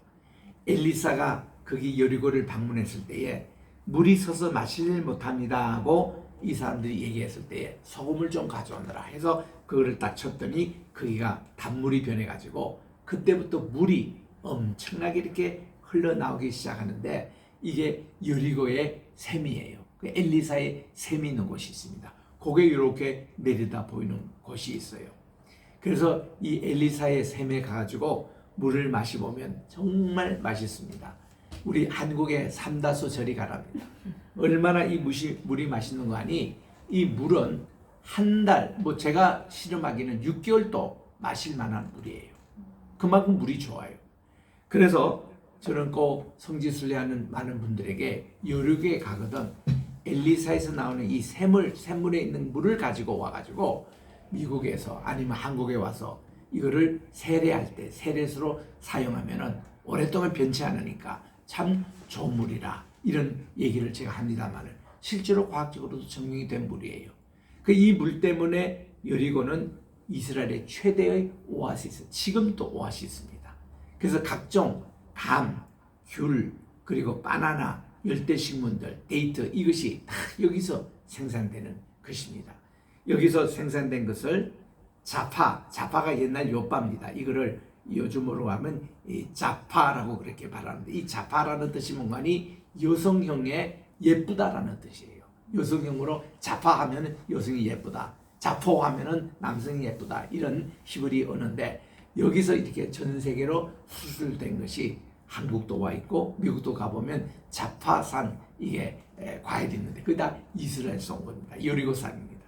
엘리사가 거기 여리고를 방문했을 때에 물이 서서 마시질 못합니다 하고 이 사람들이 얘기했을 때에 소금을 좀 가져오느라 해서 그거를 딱 쳤더니 거기가 단물이 변해가지고 그때부터 물이 엄청나게 이렇게 흘러나오기 시작하는데 이게 여리고의 샘이에요. 그 엘리사의 샘이 있는 곳이 있습니다. 그게 이렇게 내려다 보이는 곳이 있어요. 그래서 이 엘리사의 샘에 가가지고 물을 마시보면 정말 맛있습니다. 우리 한국의 삼다수 절이 가랍니다. 얼마나 이 물이 맛있는 거 아니? 이 물은 한 달, 뭐 제가 실험하기는 6개월도 마실 만한 물이에요. 그만큼 물이 좋아요. 그래서 저는 꼭 성지순례하는 많은 분들에게 여리고에 가거든 엘리사에서 나오는 이 샘물에 있는 물을 가지고 와가지고 미국에서 아니면 한국에 와서 이거를 세례할 때 세례수로 사용하면은 오랫동안 변치 않으니까 참 좋은 물이라 이런 얘기를 제가 합니다만 실제로 과학적으로도 증명이 된 물이에요. 그 이 물 때문에 여리고는 이스라엘의 최대의 오아시스, 지금도 오아시스입니다. 그래서 각종 감, 귤, 그리고 바나나, 열대식물들, 데이트 이것이 다 여기서 생산되는 것입니다. 여기서 생산된 것을 자파가 옛날 요파입니다. 이거를 요즘으로 하면 이 자파라고 그렇게 말하는데 이 자파라는 뜻이 뭔가니 여성형의 예쁘다라는 뜻이에요. 여성형으로 자파하면 여성이 예쁘다. 자포하면은 남성이 예쁘다. 이런 히브리 언어인데 여기서 이렇게 전 세계로 수출된 것이 한국도 와 있고 미국도 가보면 자파산 이게 과일이 있는데 그게 다 이스라엘에서 온 겁니다. 여리고산입니다.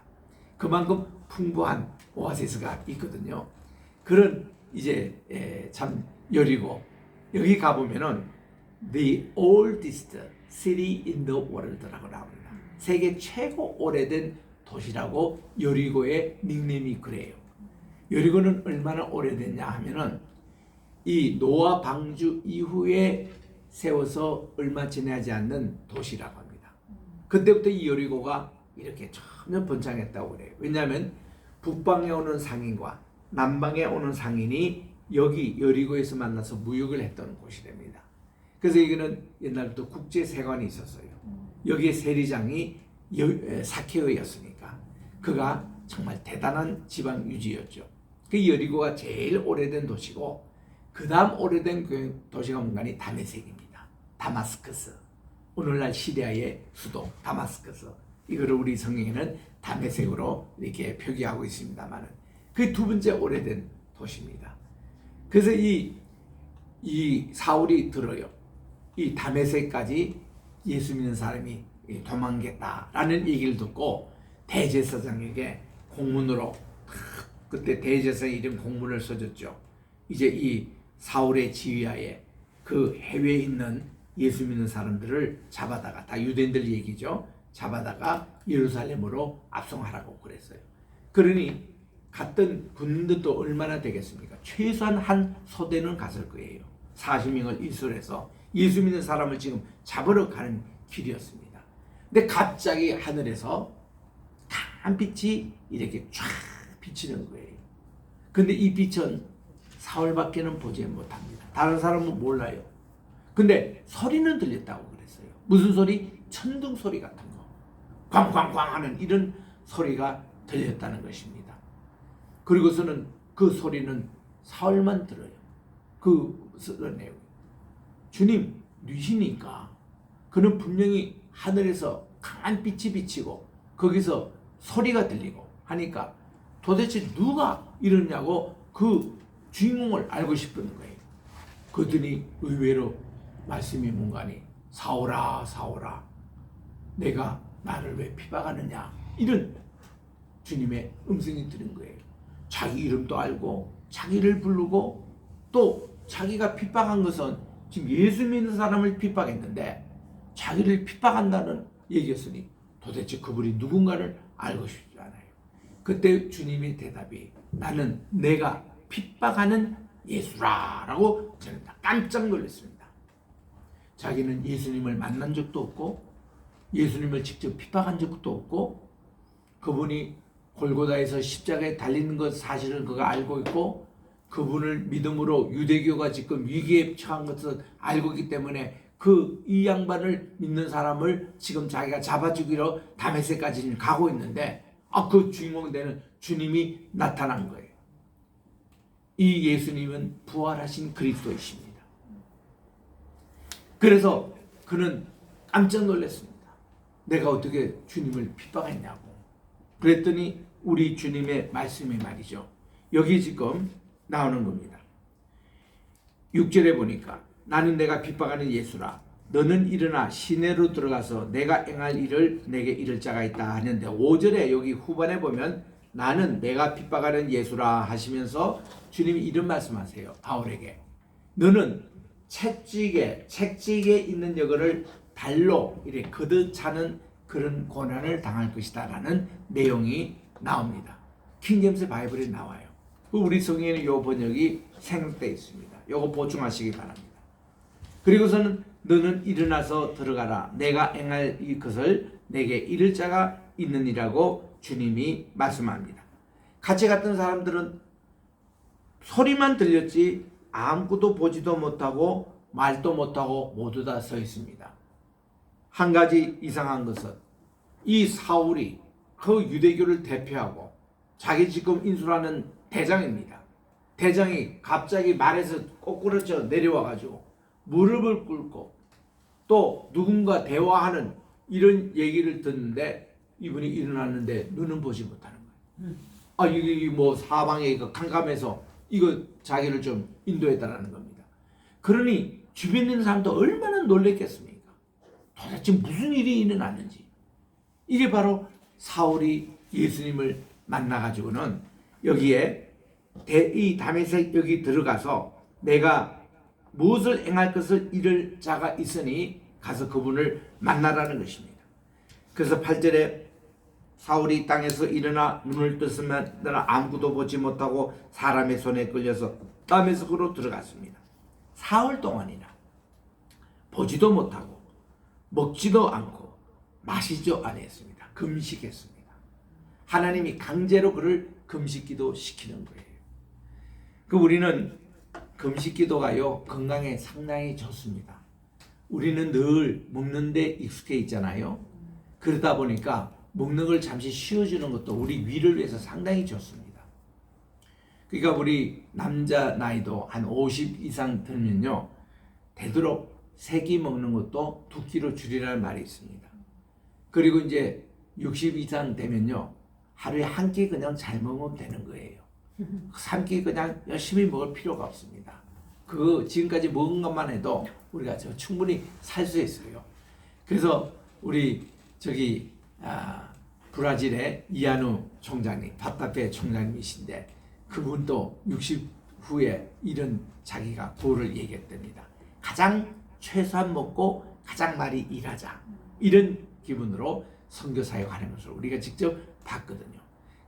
그만큼 풍부한 오아시스가 있거든요. 그런 이제 참 여리고 여기 가보면은 the oldest city in the world라고 나옵니다. 세계 최고 오래된 도시라고 여리고의 닉네임이 그래요. 여리고는 얼마나 오래됐냐 하면은 이 노아 방주 이후에 세워서 얼마 지나지 않는 도시라고 합니다. 그때부터 이 여리고가 이렇게 전혀 번창했다고 그래요. 왜냐하면 북방에 오는 상인과 남방에 오는 상인이 여기 여리고에서 만나서 무역을 했던 곳이 됩니다. 그래서 이거는 옛날부터 국제세관이 있었어요. 여기에 세리장이 사케오였으니까 그가 정말 대단한 지방 유지였죠. 그 여리고가 제일 오래된 도시고 그 다음 오래된 그 도시가 뭔가니 다메섹입니다. 다마스커스. 오늘날 시리아의 수도 다마스커스. 이거를 우리 성경에는 다메섹으로 이렇게 표기하고 있습니다만은 그 두 번째 오래된 도시입니다. 그래서 이 사울이 들어요. 이 다메섹까지 예수 믿는 사람이 도망겠다라는 얘기를 듣고 대제사장에게 공문으로 그때 대제사장이 이런 공문을 써줬죠. 이제 이 사울의 지휘하에 그 해외에 있는 예수 믿는 사람들을 잡아다가 다 유대인들 얘기죠. 잡아다가 예루살렘으로 압송하라고 그랬어요. 그러니 갔던 군인들도 얼마나 되겠습니까? 최소한 한 소대는 갔을 거예요. 40명을 일솔해서 예수 믿는 사람을 지금 잡으러 가는 길이었습니다. 근데 갑자기 하늘에서 강한 빛이 이렇게 쫙 비치는 거예요. 근데 이 빛은 사울밖에는 보지 못합니다. 다른 사람은 몰라요. 근데 소리는 들렸다고 그랬어요. 무슨 소리? 천둥 소리 같은 거, 꽝꽝꽝 하는 이런 소리가 들렸다는 것입니다. 그리고서는 그 소리는 사울만 들어요. 그 내용. 주님, 누시니까 그는 분명히 하늘에서 강한 빛이 비치고 거기서 소리가 들리고 하니까 도대체 누가 이러냐고 그 주인공을 알고 싶은 거예요. 그러더니 의외로 말씀이 뭔가니 사오라 사오라 내가 나를 왜 핍박하느냐 이런 주님의 음성이 들은 거예요. 자기 이름도 알고 자기를 부르고 또 자기가 핍박한 것은 지금 예수 믿는 사람을 핍박했는데 자기를 핍박한다는 얘기였으니 도대체 그분이 누군가를 알고 싶지 않아요. 그때 주님의 대답이 나는 내가 핍박하는 예수라라고 저는 깜짝 놀랐습니다. 자기는 예수님을 만난 적도 없고 예수님을 직접 핍박한 적도 없고 그분이 골고다에서 십자가에 달리는 것 사실을 그가 알고 있고 그분을 믿음으로 유대교가 지금 위기에 처한 것을 알고 있기 때문에 이 양반을 믿는 사람을 지금 자기가 잡아주기로 다메섹까지 가고 있는데 그 주인공 되는 주님이 나타난 거예요. 이 예수님은 부활하신 그리스도이십니다. 그래서 그는 깜짝 놀랐습니다. 내가 어떻게 주님을 핍박했냐고. 그랬더니 우리 주님의 말씀이 말이죠. 여기 지금 나오는 겁니다. 6절에 보니까 나는 내가 핍박하는 예수라 너는 일어나 시내로 들어가서 내가 행할 일을 내게 이를 자가 있다 하는데 5절에 여기 후반에 보면 나는 내가 핍박하는 예수라 하시면서 주님이 이런 말씀하세요. 바울에게 너는 책지게 있는 여거를 발로 이렇게 걷어 차는 그런 고난을 당할 것이다 라는 내용이 나옵니다. 킹제임스 바이블에 나와요. 우리 성경에는 이 번역이 생략되어 있습니다. 이거 보충하시기 바랍니다. 그리고서는 너는 일어나서 들어가라. 내가 행할 이것을 내게 이를 자가 있느니라고 주님이 말씀합니다. 같이 갔던 사람들은 소리만 들렸지 아무것도 보지도 못하고 말도 못하고 모두 다 서 있습니다. 한 가지 이상한 것은 이 사울이 그 유대교를 대표하고 자기 지금 인수라는 대장입니다. 대장이 갑자기 말에서 거꾸로 내려와가지고 무릎을 꿇고 또 누군가 대화하는 이런 얘기를 듣는데 이분이 일어났는데 눈은 보지 못하는 거예요. 이게 뭐 사방에 캄캄해서 이거 자기를 좀 인도했다라는 겁니다. 그러니 주변에 있는 사람도 얼마나 놀랬겠습니까? 도대체 무슨 일이 일어났는지. 이게 바로 사울이 예수님을 만나가지고는 여기에 이 다메섹 여기 들어가서 내가 무엇을 행할 것을 이를 자가 있으니 가서 그분을 만나라는 것입니다. 그래서 8절에 사울이 땅에서 일어나 눈을 떴으면 아무것도 보지 못하고 사람의 손에 끌려서 다메섹으로 들어갔습니다. 사흘 동안이나 보지도 못하고 먹지도 않고 마시지도 않았습니다. 금식했습니다. 하나님이 강제로 그를 금식기도 시키는 거예요. 우리는 금식기도가요 건강에 상당히 좋습니다. 우리는 늘 먹는 데 익숙해 있잖아요. 그러다 보니까 먹는 걸 잠시 쉬어주는 것도 우리 위를 위해서 상당히 좋습니다. 그러니까 우리 남자 나이도 한 50 이상 되면요 되도록 3끼 먹는 것도 2끼로 줄이라는 말이 있습니다. 그리고 이제 60 이상 되면요 하루에 1끼 그냥 잘 먹으면 되는 거예요. 3끼 그냥 열심히 먹을 필요가 없습니다. 지금까지 먹은 것만 해도 우리가 충분히 살 수 있어요. 그래서 우리 브라질의 이아누 총장님, 바타페 총장님이신데 그분도 60 후에 이런 자기가 구호를 얘기했답니다. 가장 최소한 먹고 가장 많이 일하자. 이런 기분으로 선교 사역하는 것을 우리가 직접 봤거든요.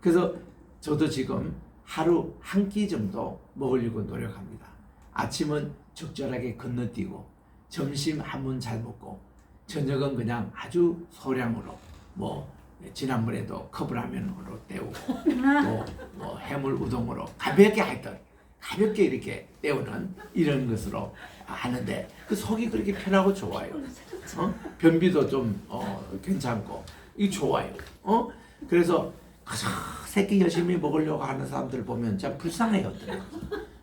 그래서 저도 지금 하루 1끼 정도 먹으려고 노력합니다. 아침은 적절하게 건너뛰고 점심 한 번 잘 먹고 저녁은 그냥 아주 소량으로 지난번에도 컵라면으로 때우고 또 해물 우동으로 가볍게 하여튼 가볍게 이렇게 때우는 이런 것으로 하는데 그 속이 그렇게 편하고 좋아요. 변비도 좀 괜찮고 이 좋아요. 그래서 새끼 열심히 먹으려고 하는 사람들 보면 참 불쌍해요.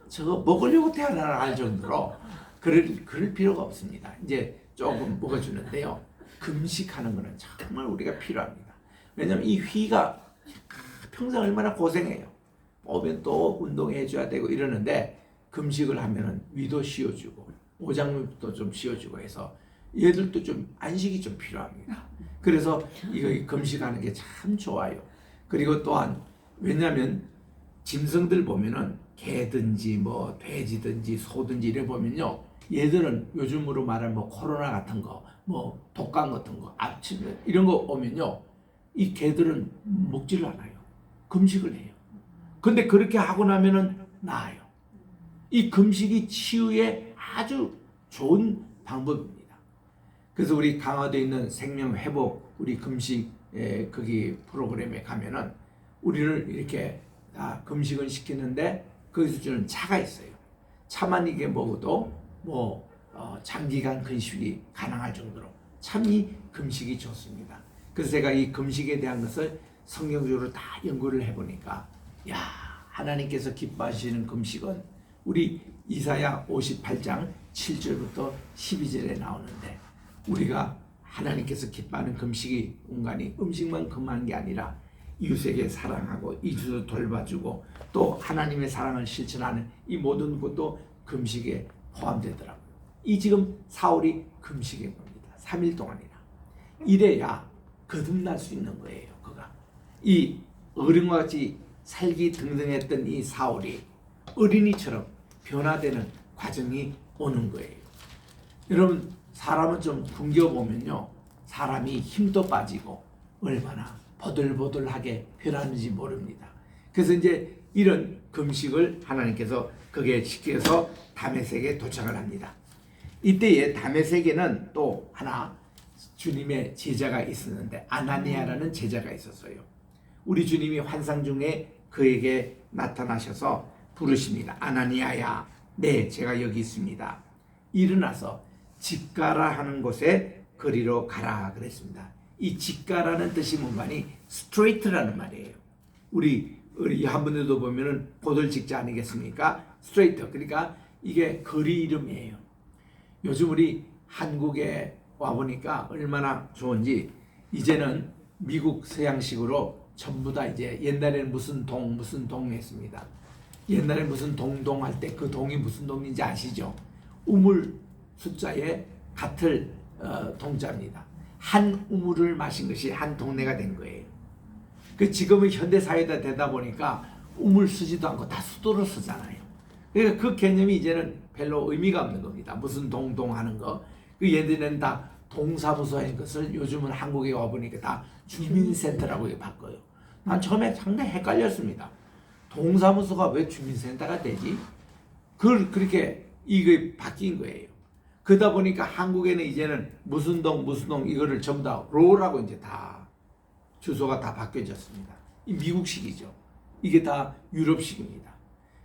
저거 먹으려고 태어나나 할 정도로 그럴 필요가 없습니다. 이제 조금 먹어주는데요. 금식하는 것은 정말 우리가 필요합니다. 왜냐하면 이 위가 평생 얼마나 고생해요. 오면 또 운동해줘야 되고 이러는데 금식을 하면은 위도 씌워주고 오장육도 좀 씌워주고 해서 얘들도 좀 안식이 좀 필요합니다. 그래서 이거 금식하는 게 참 좋아요. 그리고 또한 왜냐하면 짐승들 보면은 개든지 뭐 돼지든지 소든지 이래 보면요, 얘들은 요즘으로 말하면 뭐 코로나 같은 거, 뭐 독감 같은 거, 압침 이런 거 오면요, 이 개들은 먹지를 않아요. 금식을 해요. 근데 그렇게 하고 나면은 나아요. 이 금식이 치유에 아주 좋은 방법입니다. 그래서 우리 강화되어 있는 생명회복 우리 금식 거기 프로그램에 가면은 우리를 이렇게 금식을 시키는데 거기서 주는 차가 있어요. 차만 이게 먹어도 뭐 장기간 근식이 가능할 정도로 참 이 금식이 좋습니다. 그래서 제가 이 금식에 대한 것을 성경적으로 다 연구를 해보니까 야, 하나님께서 기뻐하시는 금식은 우리 이사야 58장 7절부터 12절에 나오는데, 우리가 하나님께서 기뻐하는 금식이 온간히 음식만 금하는 게 아니라 이웃에게 사랑하고 이웃을 돌봐주고 또 하나님의 사랑을 실천하는 이 모든 것도 금식에 포함되더라고요. 이 지금 사울이 금식인 겁니다. 3일 동안이나. 이래야 거듭날 수 있는 거예요. 그가 이 어린과 같이 살기 등등했던 이 사울이 어린이처럼 변화되는 과정이 오는 거예요. 여러분, 사람은 좀 굶겨보면요, 사람이 힘도 빠지고 얼마나 보들보들하게 변하는지 모릅니다. 그래서 이제 이런 금식을 하나님께서 그게 시켜서 다메섹에 도착을 합니다. 이때에 다메섹에는 또 하나 주님의 제자가 있었는데 아나니아라는 제자가 있었어요. 우리 주님이 환상 중에 그에게 나타나셔서 부르십니다. 아나니아야, 네, 제가 여기 있습니다. 일어나서 집가라 하는 곳에 거리로 가라 그랬습니다. 이 집가라는 뜻이 뭔가니 스트레이트라는 말이에요. 우리 한 분들도 보면은 보들직자 아니겠습니까? 스트레이트. 그러니까 이게 거리 이름이에요. 요즘 우리 한국에 와 보니까 얼마나 좋은지, 이제는 미국 서양식으로 전부 다 이제 옛날에는 무슨 동 했습니다. 옛날에 무슨 동동 할 때 그 동이 무슨 동인지 아시죠? 우물 숫자에 같을 동자입니다. 한 우물을 마신 것이 한 동네가 된 거예요. 그 지금은 현대 사회가 되다 보니까 우물 쓰지도 않고 다 수도로 쓰잖아요. 그러니까 그 개념이 이제는 별로 의미가 없는 겁니다. 무슨 동동 하는 거. 그 예전에는 다 동사무소인 것을 요즘은 한국에 와 보니까 다 주민센터라고 바꿔요. 난 처음에 상당히 헷갈렸습니다. 동사무소가 왜 주민센터가 되지? 그렇게 이게 바뀐 거예요. 그러다 보니까 한국에는 이제는 무슨 동 이거를 전부 다 로라고 이제 다 주소가 다 바뀌어졌습니다. 이 미국식이죠. 이게 다 유럽식입니다.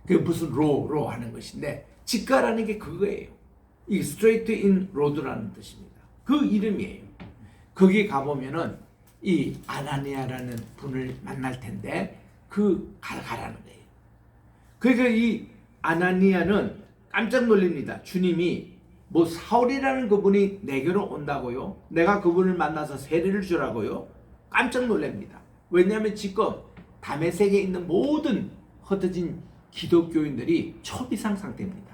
그 무슨 로 하는 것인데, 집가라는 게 그거예요. 이 straight in road라는 뜻입니다. 그 이름이에요. 거기 가보면은 이 아나니아라는 분을 만날 텐데 가라는 거예요. 그러니까 이 아나니아는 깜짝 놀랍니다. 주님이 뭐 사울이라는 그분이 내게로 온다고요? 내가 그분을 만나서 세례를 주라고요? 깜짝 놀랍니다. 왜냐하면 지금 다메섹에 있는 모든 흩어진 기독교인들이 초비상 상태입니다.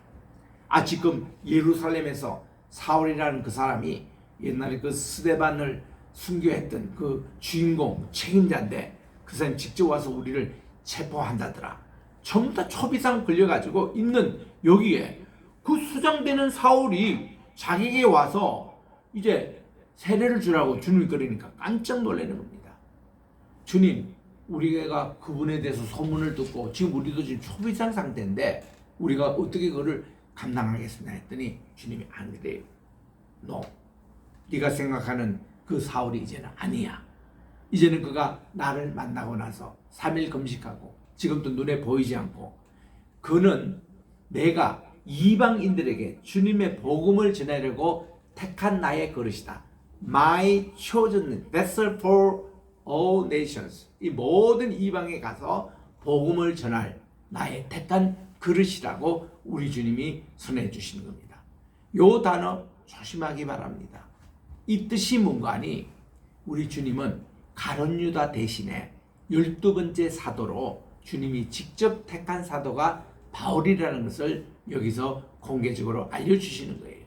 지금 예루살렘에서 사울이라는 그 사람이 옛날에 그 스데반을 순교했던 그 주인공 책임자인데 그 사람이 직접 와서 우리를 체포한다더라. 전부 다 초비상 걸려가지고 있는 여기에 그 수장되는 사울이 자기에게 와서 이제 세례를 주라고 주님이 그러니까 깜짝 놀라는 겁니다. 주님, 우리가 그분에 대해서 소문을 듣고 지금 우리도 지금 초비상 상태인데 우리가 어떻게 그거를 감당하겠습니다 했더니 주님이 안 그래요. No. 네가 생각하는 그 사울이 이제는 아니야. 이제는 그가 나를 만나고 나서 3일 금식하고 지금도 눈에 보이지 않고 그는 내가 이방인들에게 주님의 복음을 전하려고 택한 나의 그릇이다. My chosen vessel for all nations. 이 모든 이방에 가서 복음을 전할 나의 택한 그릇이라고 우리 주님이 선해 주시는 겁니다. 요 단어 조심하기 바랍니다. 이 뜻이 뭔가 하니 우리 주님은 가룟 유다 대신에 12번째 사도로 주님이 직접 택한 사도가 바울이라는 것을 여기서 공개적으로 알려주시는 거예요.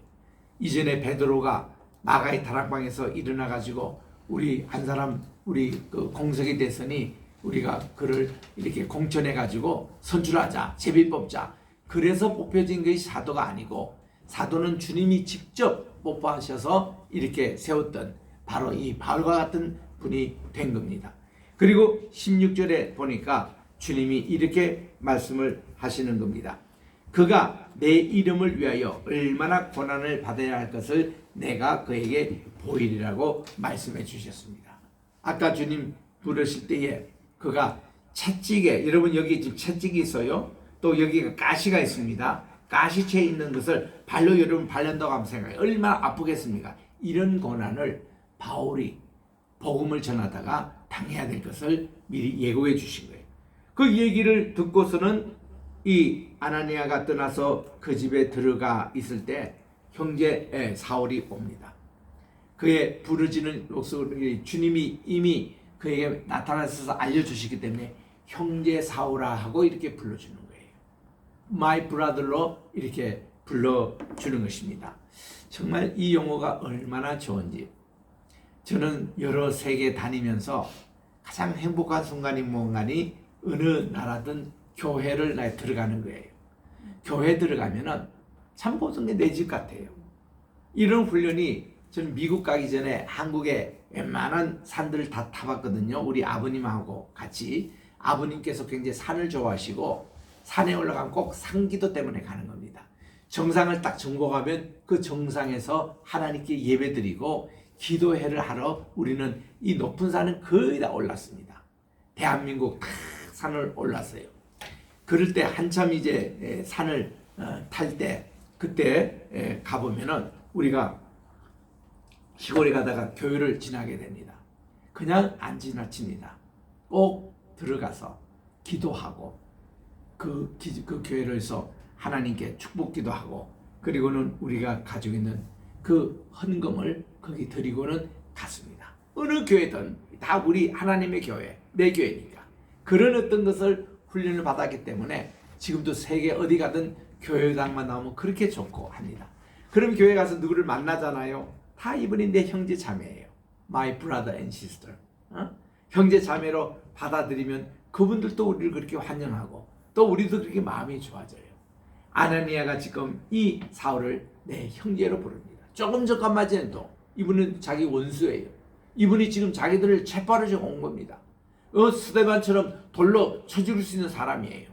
이전에 베드로가 마가의 다락방에서 일어나 가지고 우리 한 사람 우리 그 공석이 됐으니 우리가 그를 이렇게 공천해 가지고 선출하자, 제비 뽑자. 그래서 뽑혀진 것이 사도가 아니고 사도는 주님이 직접 뽑아셔서 이렇게 세웠던 바로 이 바울과 같은 분이 된 겁니다. 그리고 16절에 보니까 주님이 이렇게 말씀을 하시는 겁니다. 그가 내 이름을 위하여 얼마나 고난을 받아야 할 것을 내가 그에게 보이리라고 말씀해 주셨습니다. 아까 주님 부르실 때에 그가 채찍에, 여러분 여기 지금 채찍이 있어요. 또 여기가 가시가 있습니다. 가시채에 있는 것을 발로 여러분 발른다고 하면 생각해요. 얼마나 아프겠습니까? 이런 고난을 바울이 복음을 전하다가 당해야 될 것을 미리 예고해 주신 거예요. 그 얘기를 듣고서는 이 아나니아가 떠나서 그 집에 들어가 있을 때 형제 사울이 옵니다. 그의 부르짖는 목소리 주님이 이미 그에게 나타나셔서 알려주시기 때문에 형제 사울아 하고 이렇게 불러주는 거예요. My brother로 이렇게 불러주는 것입니다. 정말 이 용어가 얼마나 좋은지. 저는 여러 세계 다니면서 가장 행복한 순간이 뭔가니 어느 나라든 교회를 들어가는 거예요. 교회 들어가면은 참 모든 게 내 집 같아요. 이런 훈련이 저는 미국 가기 전에 한국에 웬만한 산들을 다 타봤거든요. 우리 아버님하고 같이. 아버님께서 굉장히 산을 좋아하시고 산에 올라가면 꼭 산기도 때문에 가는 겁니다. 정상을 딱 정복하면 그 정상에서 하나님께 예배드리고 기도회를 하러 우리는 이 높은 산은 거의 다 올랐습니다. 대한민국 다 산을 올랐어요. 그럴 때 한참 이제 산을 탈 때 그때 가보면은 우리가 시골에 가다가 교회를 지나게 됩니다. 그냥 안 지나칩니다. 꼭 들어가서 기도하고 그 교회에서 하나님께 축복 기도하고 그리고는 우리가 가지고 있는 그 헌금을 거기 드리고는 갔습니다. 어느 교회든 다 우리 하나님의 교회, 내 교회니까. 그런 어떤 것을 훈련을 받았기 때문에 지금도 세계 어디 가든 교회당만 나오면 그렇게 좋고 합니다. 그럼 교회 가서 누구를 만나잖아요. 다 이분이 내 형제 자매예요. My brother and sister. 형제 자매로 받아들이면 그분들도 우리를 그렇게 환영하고 또 우리도 그렇게 마음이 좋아져요. 아나니아가 지금 이 사울을 내 형제로 부릅니다. 조금 전까지도 이분은 자기 원수예요. 이분이 지금 자기들을 채바르져 온 겁니다. 스데반처럼 돌로 쳐 죽일 수 있는 사람이에요.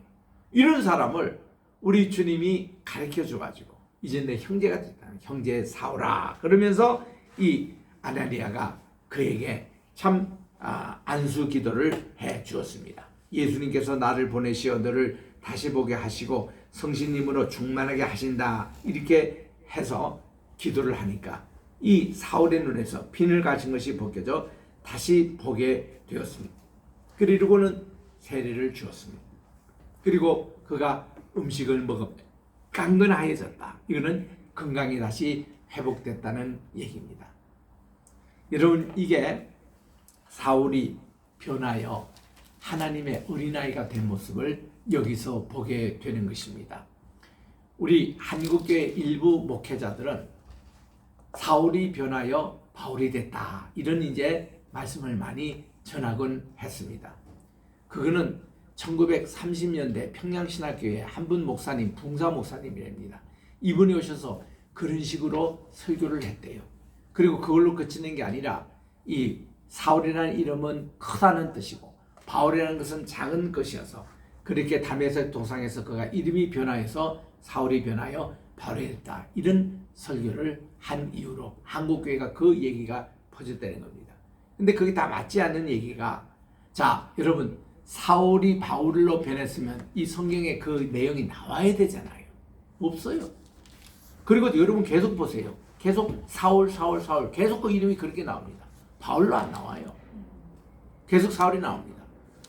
이런 사람을 우리 주님이 가르쳐 줘가지고 이제 내 형제가 됐다. 형제 사울아. 그러면서 이 아나니아가 그에게 참 안수 기도를 해 주었습니다. 예수님께서 나를 보내시어 너를 다시 보게 하시고 성신님으로 충만하게 하신다. 이렇게 해서 기도를 하니까 이 사울의 눈에서 핀을 가진 것이 벗겨져 다시 보게 되었습니다. 그리고는 세례를 주었습니다. 그리고 그가 음식을 먹으며 강건하여졌다. 이거는 건강이 다시 회복됐다는 얘기입니다. 여러분 이게 사울이 변하여 하나님의 어린아이가 된 모습을 여기서 보게 되는 것입니다. 우리 한국교회 일부 목회자들은 사울이 변하여 바울이 됐다. 이런 이제 말씀을 많이 전하곤 했습니다. 그거는 1930년대 평양신학교회 한 분 목사님, 붕사 목사님이랍니다. 이분이 오셔서 그런 식으로 설교를 했대요. 그리고 그걸로 그치는 게 아니라 이 사울이라는 이름은 크다는 뜻이고 바울이라는 것은 작은 것이어서 그렇게 담에서 도상에서 그가 이름이 변하여서 사울이 변하여 바울이 됐다. 이런 설교를 한 이후로 한국교회가 그 얘기가 퍼졌다는 겁니다. 근데 그게 다 맞지 않는 얘기가 자 여러분 사울이 바울로 변했으면 이 성경에 그 내용이 나와야 되잖아요. 없어요. 그리고 여러분 계속 보세요. 계속 사울 계속 그 이름이 그렇게 나옵니다. 바울로 안 나와요. 계속 사울이 나옵니다.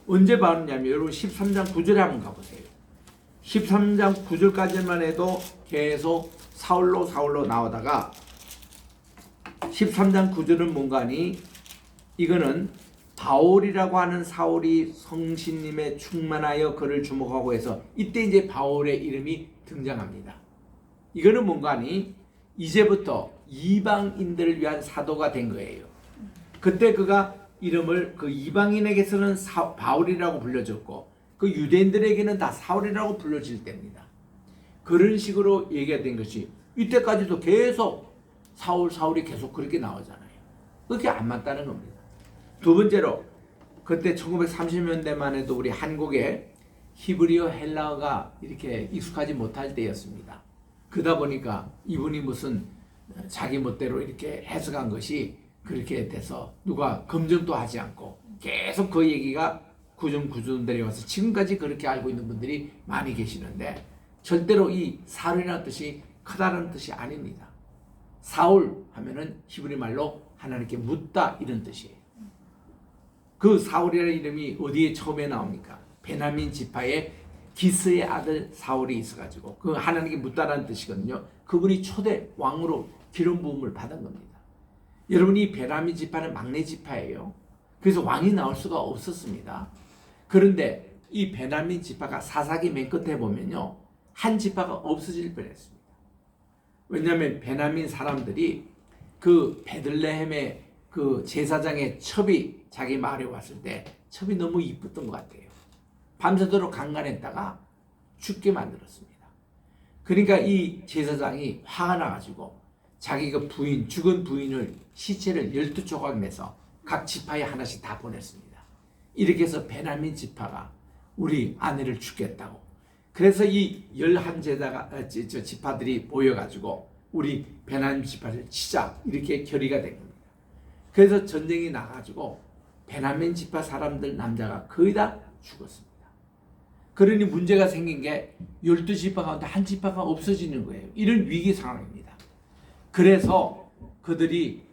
언제 바울이냐면 여러분 13장 9절에 한번 가보세요. 13장 9절까지만 해도 계속 사울로 나오다가 13장 9절은 뭔가 하니 이거는 바울이라고 하는 사울이 성신님에 충만하여 그를 주목하고 해서 이때 이제 바울의 이름이 등장합니다. 이거는 뭔가 하니 이제부터 이방인들을 위한 사도가 된 거예요. 그때 그가 이름을 그 이방인에게서는 바울이라고 불려졌고 그 유대인들에게는 다 사울이라고 불려질 때입니다. 그런 식으로 얘기가 된 것이 이때까지도 계속 사울이 계속 그렇게 나오잖아요. 그게 안 맞다는 겁니다. 두 번째로 그때 1930년대만 해도 우리 한국에 히브리어 헬라어가 이렇게 익숙하지 못할 때였습니다. 그러다 보니까 이분이 무슨 자기 멋대로 이렇게 해석한 것이 그렇게 돼서 누가 검증도 하지 않고 계속 그 얘기가 구중 내려와서 지금까지 그렇게 알고 있는 분들이 많이 계시는데 절대로 이 사울이라는 뜻이 크다는 뜻이 아닙니다. 사울 하면은 히브리 말로 하나님께 묻다 이런 뜻이에요. 그 사울이라는 이름이 어디에 처음에 나옵니까? 베냐민 지파의 기스의 아들 사울이 있어가지고 그 하나님께 묻다라는 뜻이거든요. 그분이 초대 왕으로 기름 부음을 받은 겁니다. 여러분이 베냐민 지파는 막내 지파예요. 그래서 왕이 나올 수가 없었습니다. 그런데 이 베냐민 지파가 사사기 맨 끝에 보면요, 한 지파가 없어질 뻔했습니다. 왜냐하면 베냐민 사람들이 그 베들레헴의 그 제사장의 첩이 자기 마을에 왔을 때 첩이 너무 이뻤던 것 같아요. 밤새도록 강간했다가 죽게 만들었습니다. 그러니까 이 제사장이 화가 나가지고 자기 그 부인, 죽은 부인을 시체를 12조각 내서 각 지파에 하나씩 다 보냈습니다. 이렇게 해서 베냐민 지파가 우리 아내를 죽겠다고. 그래서 이 11 지파들이 모여가지고 우리 베냐민 지파를 치자 이렇게 결의가 된 겁니다. 그래서 전쟁이 나가지고 베냐민 지파 사람들 남자가 거의 다 죽었습니다. 그러니 문제가 생긴 게 12지파 가운데 한 지파가 없어지는 거예요. 이런 위기 상황입니다. 그래서 그들이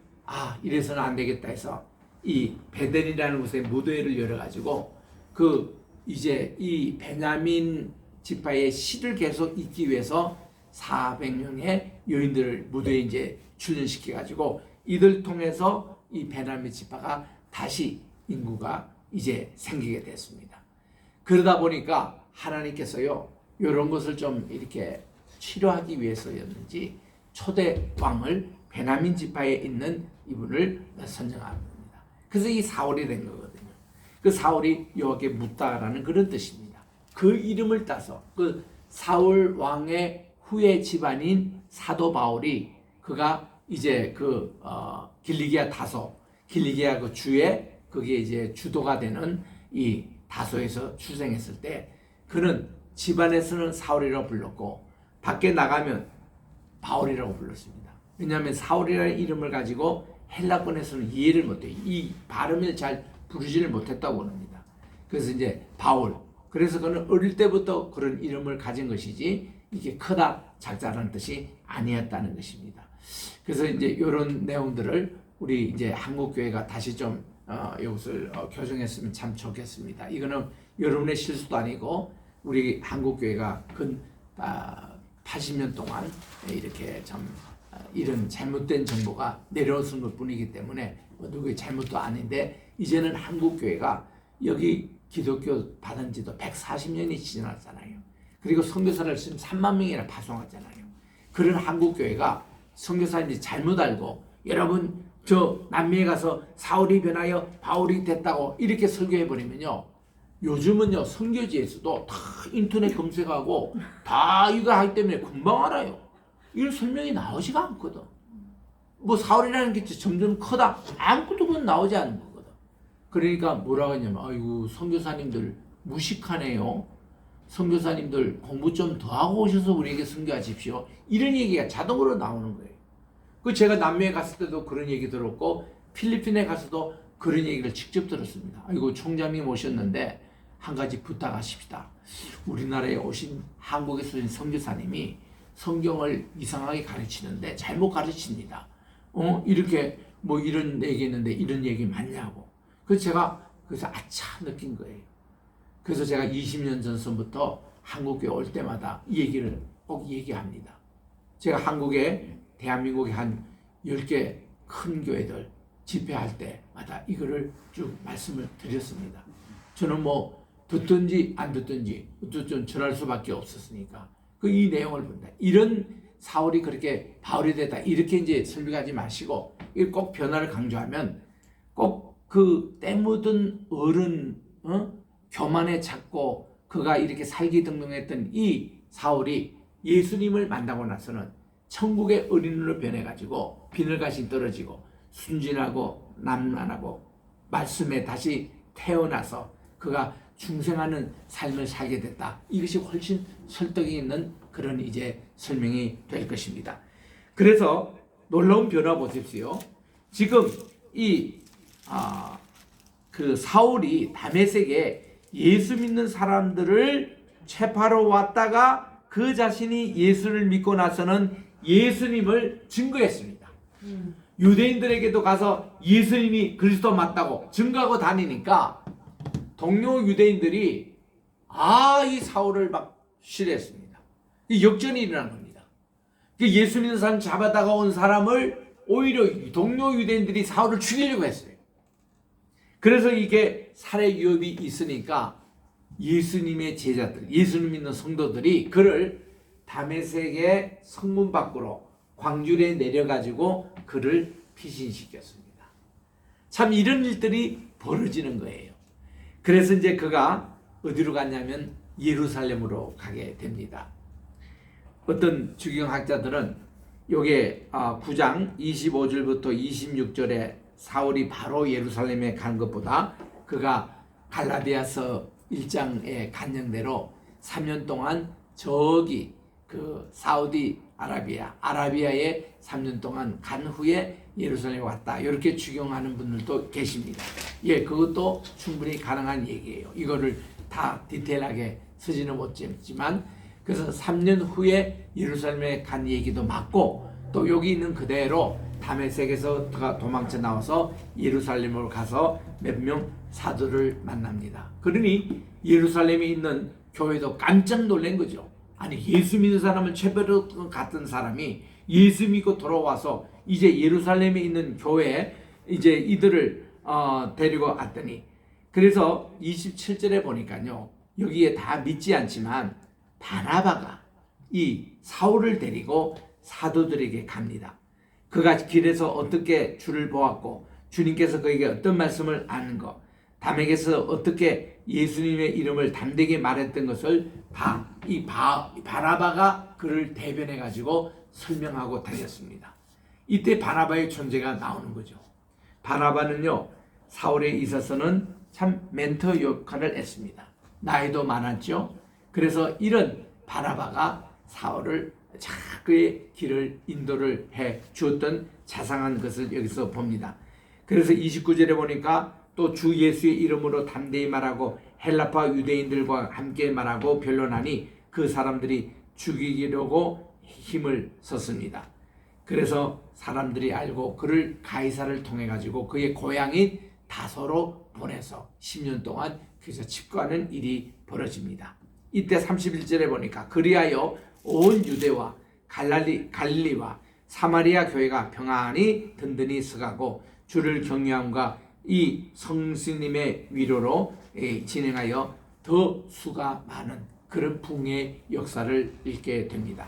이래서는 안 되겠다 해서 이 베델이라는 곳에 무도회를 열어가지고 그 이제 이 베냐민 지파의 씨를 계속 잇기 위해서 400명의 여인들을 무도회에 이제 출연시켜가지고 이들 통해서 이 베냐민 지파가 다시 인구가 이제 생기게 됐습니다. 그러다 보니까 하나님께서요, 이런 것을 좀 이렇게 치료하기 위해서였는지 초대 왕을 베냐민 지파에 있는 이분을 선정한 겁니다. 그래서 이 사울이 된 거거든요. 그 사울이 여호와께 묻다라는 그런 뜻입니다. 그 이름을 따서 그 사울 왕의 후예 집안인 사도 바울이 그가 이제 그 길리기아 다소, 길리기아 그 주에 그게 이제 주도가 되는 이 다소에서 출생했을 때 그는 집안에서는 사울이라고 불렀고 밖에 나가면 바울이라고 불렀습니다. 왜냐하면 사울이라는 이름을 가지고 헬라권에서는 이해를 못해요. 이 발음을 잘 부르지를 못했다고 합니다. 그래서 이제 바울. 그래서 그는 어릴 때부터 그런 이름을 가진 것이지 이게 크다 작다라는 뜻이 아니었다는 것입니다. 그래서 이제 이런 내용들을 우리 이제 한국교회가 다시 좀 이것을 교정했으면 참 좋겠습니다. 이거는 여러분의 실수도 아니고 우리 한국교회가 근 80년 동안 이렇게 참 이런 잘못된 정보가 내려오는 것 뿐이기 때문에 누구의 잘못도 아닌데 이제는 한국교회가 여기 기독교 받은 지도 140년이 지났잖아요. 그리고 선교사를 지금 3만 명이나 파송하잖아요. 그런 한국교회가 선교사님이 잘못 알고 여러분 저 남미에 가서 사울이 변하여 바울이 됐다고 이렇게 설교해버리면요. 요즘은요 선교지에서도 다 인터넷 검색하고 다 이거 하기 때문에 금방 알아요. 이런 설명이 나오지가 않거든. 뭐 사울이라는 게 점점 크다 아무것도 그건 나오지 않는 거거든. 그러니까 뭐라고 했냐면 아이고 선교사님들 무식하네요. 선교사님들 공부 좀 더 하고 오셔서 우리에게 선교하십시오. 이런 얘기가 자동으로 나오는 거예요. 그 제가 남미에 갔을 때도 그런 얘기 들었고 필리핀에 가서도 그런 얘기를 직접 들었습니다. 아이고 총장님 오셨는데 한 가지 부탁하십시다. 우리나라에 오신 한국에서 오신 선교사님이 성경을 이상하게 가르치는데 잘못 가르칩니다. 이렇게 뭐 이런 얘기 했는데 이런 얘기 맞냐고. 그래서 제가 그래서 아차 느낀 거예요. 그래서 제가 20년 전부터 한국에 올 때마다 이 얘기를 꼭 얘기합니다. 제가 한국에 대한민국의 한 10개 큰 교회들 집회할 때마다 이거를 쭉 말씀을 드렸습니다. 저는 뭐 듣든지 안 듣든지 좀 전할 수밖에 없었으니까 이 내용을 본다. 이런 사울이 그렇게 바울이 됐다. 이렇게 이제 설명하지 마시고 꼭 변화를 강조하면 꼭 그 때 묻은 어른 교만에 찾고 그가 이렇게 살기등등했던 이 사울이 예수님을 만나고 나서는 천국의 어린이로 변해가지고 비늘가시 떨어지고 순진하고 남란하고 말씀에 다시 태어나서 그가 중생하는 삶을 살게 됐다. 이것이 훨씬 설득이 있는 그런 이제 설명이 될 것입니다. 그래서 놀라운 변화 보십시오. 지금 그 사울이 다메섹에 예수 믿는 사람들을 체포하러 왔다가 그 자신이 예수를 믿고 나서는 예수님을 증거했습니다. 유대인들에게도 가서 예수님이 그리스도 맞다고 증거하고 다니니까 동료 유대인들이 이 사울을 막 싫어했습니다. 역전이 일어난 겁니다. 예수 믿는 사람 잡아다가 온 사람을 오히려 동료 유대인들이 사울을 죽이려고 했어요. 그래서 이게 살해 위협이 있으니까 예수님의 제자들, 예수님 믿는 성도들이 그를 다메섹의 성문 밖으로 광주리에 내려가지고 그를 피신시켰습니다. 참 이런 일들이 벌어지는 거예요. 그래서 이제 그가 어디로 갔냐면 예루살렘으로 가게 됩니다. 어떤 주경학자들은 요게 9장 25절부터 26절에 사울이 바로 예루살렘에 간 것보다 그가 갈라디아서 1장의 간증대로 3년 동안 저기 그 사우디 아라비아에 3년 동안 간 후에 예루살렘에 왔다. 이렇게 추경하는 분들도 계십니다. 그것도 충분히 가능한 얘기예요. 이거를 다 디테일하게 쓰지는 못했지만 그래서 3년 후에 예루살렘에 간 얘기도 맞고 또 여기 있는 그대로 다메섹에서 도망쳐 나와서 예루살렘으로 가서 몇 명 사도를 만납니다. 그러니 예루살렘에 있는 교회도 깜짝 놀란 거죠. 아니 예수 믿는 사람을 체포로 갔던 사람이 예수 믿고 돌아와서 이제 예루살렘에 있는 교회에 이제 이들을 데리고 왔더니 그래서 27절에 보니까요. 여기에 다 믿지 않지만 바나바가 이 사울을 데리고 사도들에게 갑니다. 그가 길에서 어떻게 주를 보았고 주님께서 그에게 어떤 말씀을 아는 것, 담에게서 어떻게 예수님의 이름을 담대게 말했던 것을 바나바가 그를 대변해 가지고 설명하고 다녔습니다. 이때 바나바의 존재가 나오는 거죠. 바나바는요 사울에 있어서는 참 멘토 역할을 했습니다. 나이도 많았죠. 그래서 이런 바나바가 사울을 그의 길을 인도를 해 주었던 자상한 것을 여기서 봅니다. 그래서 29절에 보니까 또 주 예수의 이름으로 담대히 말하고 헬라파 유대인들과 함께 말하고 변론하니 그 사람들이 죽이려고 힘을 썼습니다. 그래서 사람들이 알고 그를 가이사를 통해 가지고 그의 고향인 다소로 보내서 10년 동안 그래서 칩거하는 일이 벌어집니다. 이때 31절에 보니까 그리하여 온 유대와 갈릴리와 사마리아 교회가 평안히 든든히 서가고 주를 경외함과 이 성스님의 위로로 진행하여 더 수가 많은 그런 붕의 역사를 읽게 됩니다.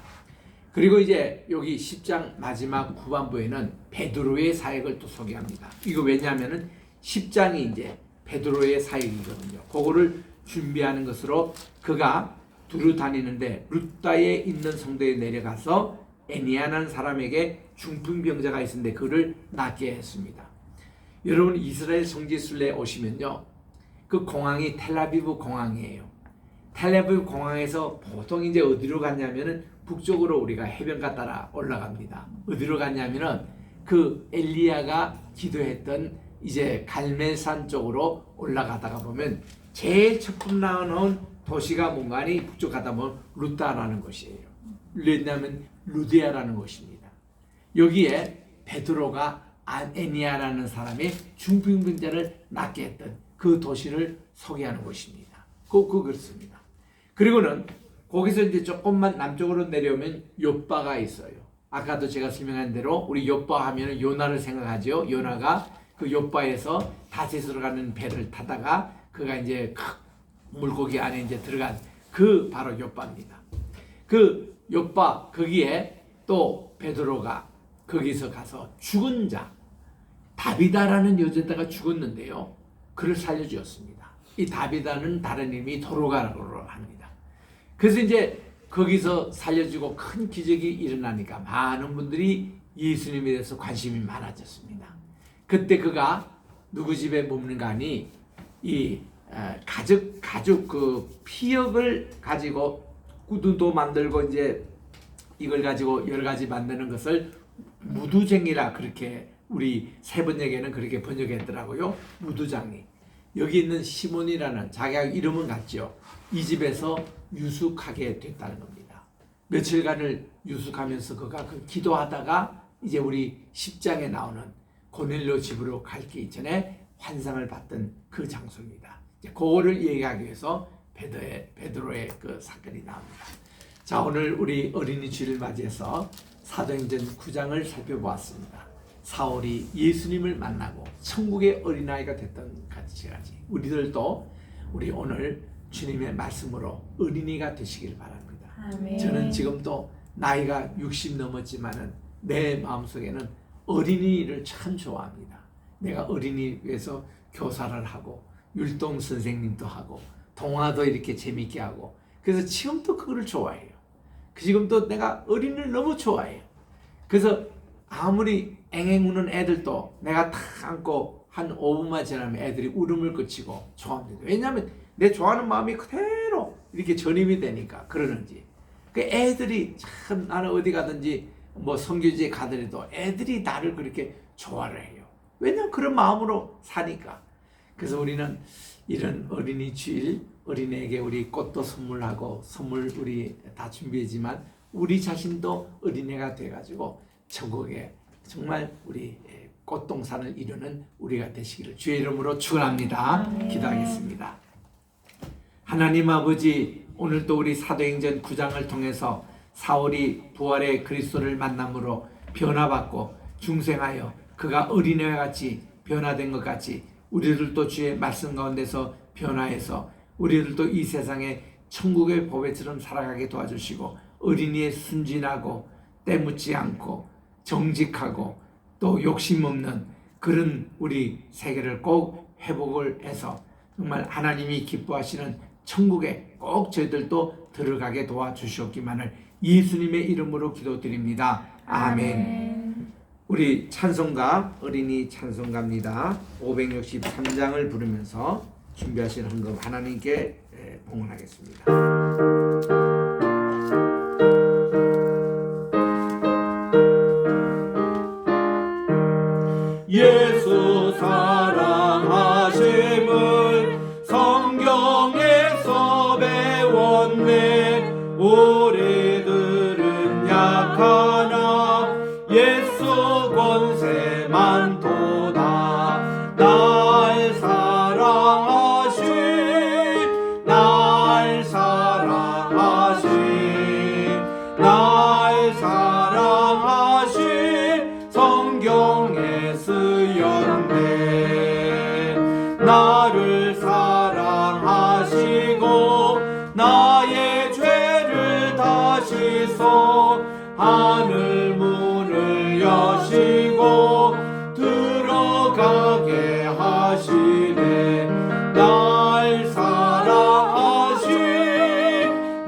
그리고 이제 여기 10장 마지막 후반부에는 베드로의 사역을 또 소개합니다. 이거 왜냐하면은 10장이 이제 베드로의 사역이거든요. 그거를 준비하는 것으로 그가 두루 다니는데 루다에 있는 성도에 내려가서 애니아라는 사람에게 중풍병자가 있었는데 그를 낫게 했습니다. 여러분 이스라엘 성지순례에 오시면요. 그 공항이 텔아비브 공항이에요. 텔아비브 공항에서 보통 이제 어디로 갔냐면은 북쪽으로 우리가 해변가 따라 올라갑니다. 어디로 갔냐면은 그 엘리야가 기도했던 이제 갈멜산 쪽으로 올라가다가 보면 제일 처음 나오는 도시가 뭔가니 북쪽 가다 보면 루다라는 곳이에요. 왜냐하면 루디아라는 곳입니다. 여기에 베드로가 에니아라는 사람의 중풍병자를 낫게 했던 그 도시를 소개하는 곳입니다. 그렇습니다. 그리고는 거기서 이제 조금만 남쪽으로 내려오면 욥바가 있어요. 아까도 제가 설명한 대로 우리 욥바 하면은 요나를 생각하죠. 요나가 그 욥바에서 다시스로 가는 배를 타다가 그가 이제 물고기 안에 이제 들어간 그 바로 욥바입니다. 그 욥바 거기에 또 베드로가 거기서 가서 죽은 자 다비다라는 여자가 죽었는데요. 그를 살려주었습니다. 이 다비다는 다른 이름이 도로가라고 합니다. 그래서 이제 거기서 살려주고 큰 기적이 일어나니까 많은 분들이 예수님에 대해서 관심이 많아졌습니다. 그때 그가 누구 집에 머무는가 하니 이 가죽 그 피역을 가지고 구두도 만들고 이제 이걸 가지고 여러 가지 만드는 것을 무두쟁이라 그렇게 우리 세번역에는 그렇게 번역했더라고요. 무두장이. 여기 있는 시몬이라는 자기가 이름은 같죠. 이 집에서 유숙하게 됐다는 겁니다. 며칠간을 유숙하면서 그가 기도하다가 이제 우리 10장에 나오는 고넬료 집으로 갈기 이전에 환상을 받던 그 장소입니다. 이제 그거를 얘기하기 위해서 베드로의 그 사건이 나옵니다. 자, 오늘 우리 어린이 주일을 맞이해서 사도행전 9장을 살펴보았습니다. 사울이 예수님을 만나고 천국의 어린아이가 됐던 같이 우리들도 우리 오늘 주님의 말씀으로 어린이가 되시길 바랍니다. 아멘. 저는 지금도 나이가 60 넘었지만은 내 마음속에는 어린이를 참 좋아합니다. 내가 어린이 위해서 교사를 하고 율동 선생님도 하고 동화도 이렇게 재밌게 하고 그래서 지금도 그거를 좋아해요. 지금도 내가 어린이를 너무 좋아해요. 그래서 아무리 앵앵 우는 애들도 내가 탁 안고 한 5분만 지나면 애들이 울음을 그치고 좋아합니다. 왜냐하면 내 좋아하는 마음이 그대로 이렇게 전입이 되니까 그러는지. 그 애들이 참 나는 어디 가든지 뭐 선교지에 가더라도 애들이 나를 그렇게 좋아를 해요. 왜냐하면 그런 마음으로 사니까. 그래서 우리는 이런 어린이 주일 어린이에게 우리 꽃도 선물하고 선물 우리 다 준비했지만 우리 자신도 어린애가 돼가지고 천국에 정말 우리 꽃동산을 이루는 우리가 되시기를 주의 이름으로 축원합니다. 기도하겠습니다. 하나님 아버지, 오늘도 우리 사도행전 9장을 통해서 사울이 부활의 그리스도를 만남으로 변화받고 중생하여 그가 어린애와 같이 변화된 것 같이 우리들도 주의 말씀 가운데서 변화해서 우리들도 이 세상에 천국의 보배처럼 살아가게 도와주시고 어린이에 순진하고 때묻지 않고 정직하고 또 욕심 없는 그런 우리 세계를 꼭 회복을 해서 정말 하나님이 기뻐하시는 천국에 꼭 저희들도 들어가게 도와주시옵기만을 예수님의 이름으로 기도드립니다. 아멘. 우리 찬송가 어린이 찬송가입니다. 563장을 부르면서 준비하신 헌금 하나님께 봉헌하겠습니다. 예수 사랑하심을 성경에서 배웠네. 우리들은 약하나 예수 권세 많도다. 날 사랑하신 날 사랑하신 날 사랑하신 성경에 쓰였네. 나를 사랑하시고 나의 죄를 다시소 하늘 문을 여시고 들어가게 하시네. 날 사랑하신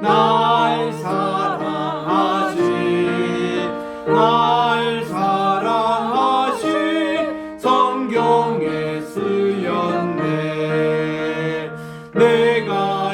날 사랑하신 날 사랑하신 성경에 쓰였네. 내가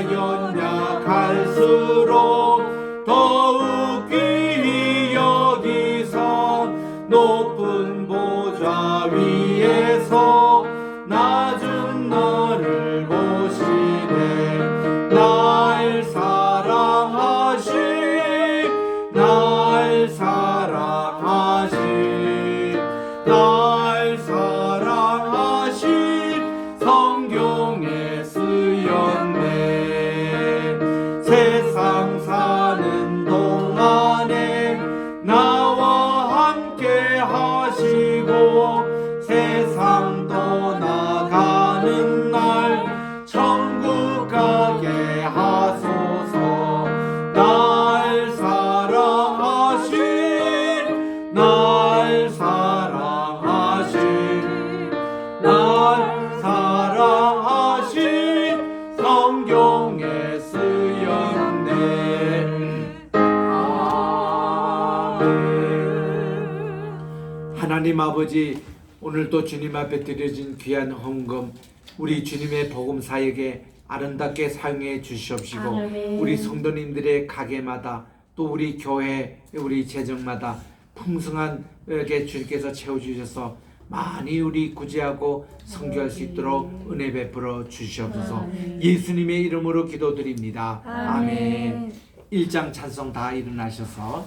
성경에 쓰였네. 아멘. 하나님 아버지, 오늘도 주님 앞에 드려진 귀한 헌금 우리 주님의 복음 사역에 아름답게 사용해 주시옵시고, 아멘. 우리 성도님들의 가게마다 또 우리 교회 우리 재정마다 풍성하게 주님께서 채워주셔서 많이 우리 구제하고 선교할 수 있도록 은혜 베풀어 주시옵소서. 예수님의 이름으로 기도드립니다. 아멘. 1장 찬송 다 일어나셔서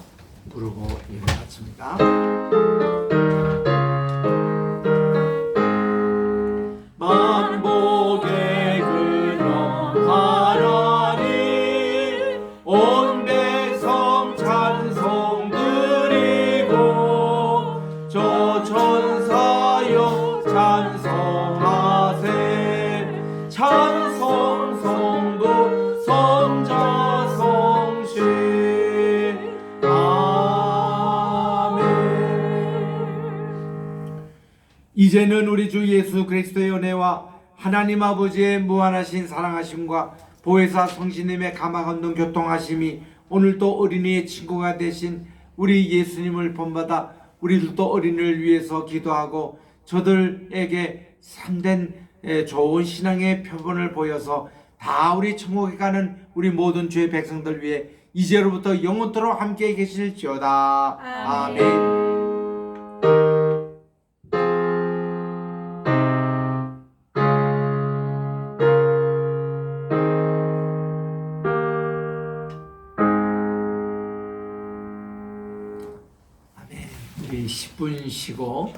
부르고 예배 마칩니다. 만복의 근원 하나님, 온 백성 찬송 드리고, 저 천사여 찬송하세. 찬송 성도 성자 성신. 아멘. 이제는 우리 주 예수 그리스도의 은혜와 하나님 아버지의 무한하신 사랑하심과 보혜사 성신님의 감화 감동 교통하심이 오늘도 어린이의 친구가 되신 우리 예수님을 본받아 우리들도 어린이를 위해서 기도하고 저들에게 참된 좋은 신앙의 표본을 보여서 다 우리 천국에 가는 우리 모든 주의 백성들 위해 이제로부터 영원토록 함께 계실지어다. 아멘. 우리 10분 쉬고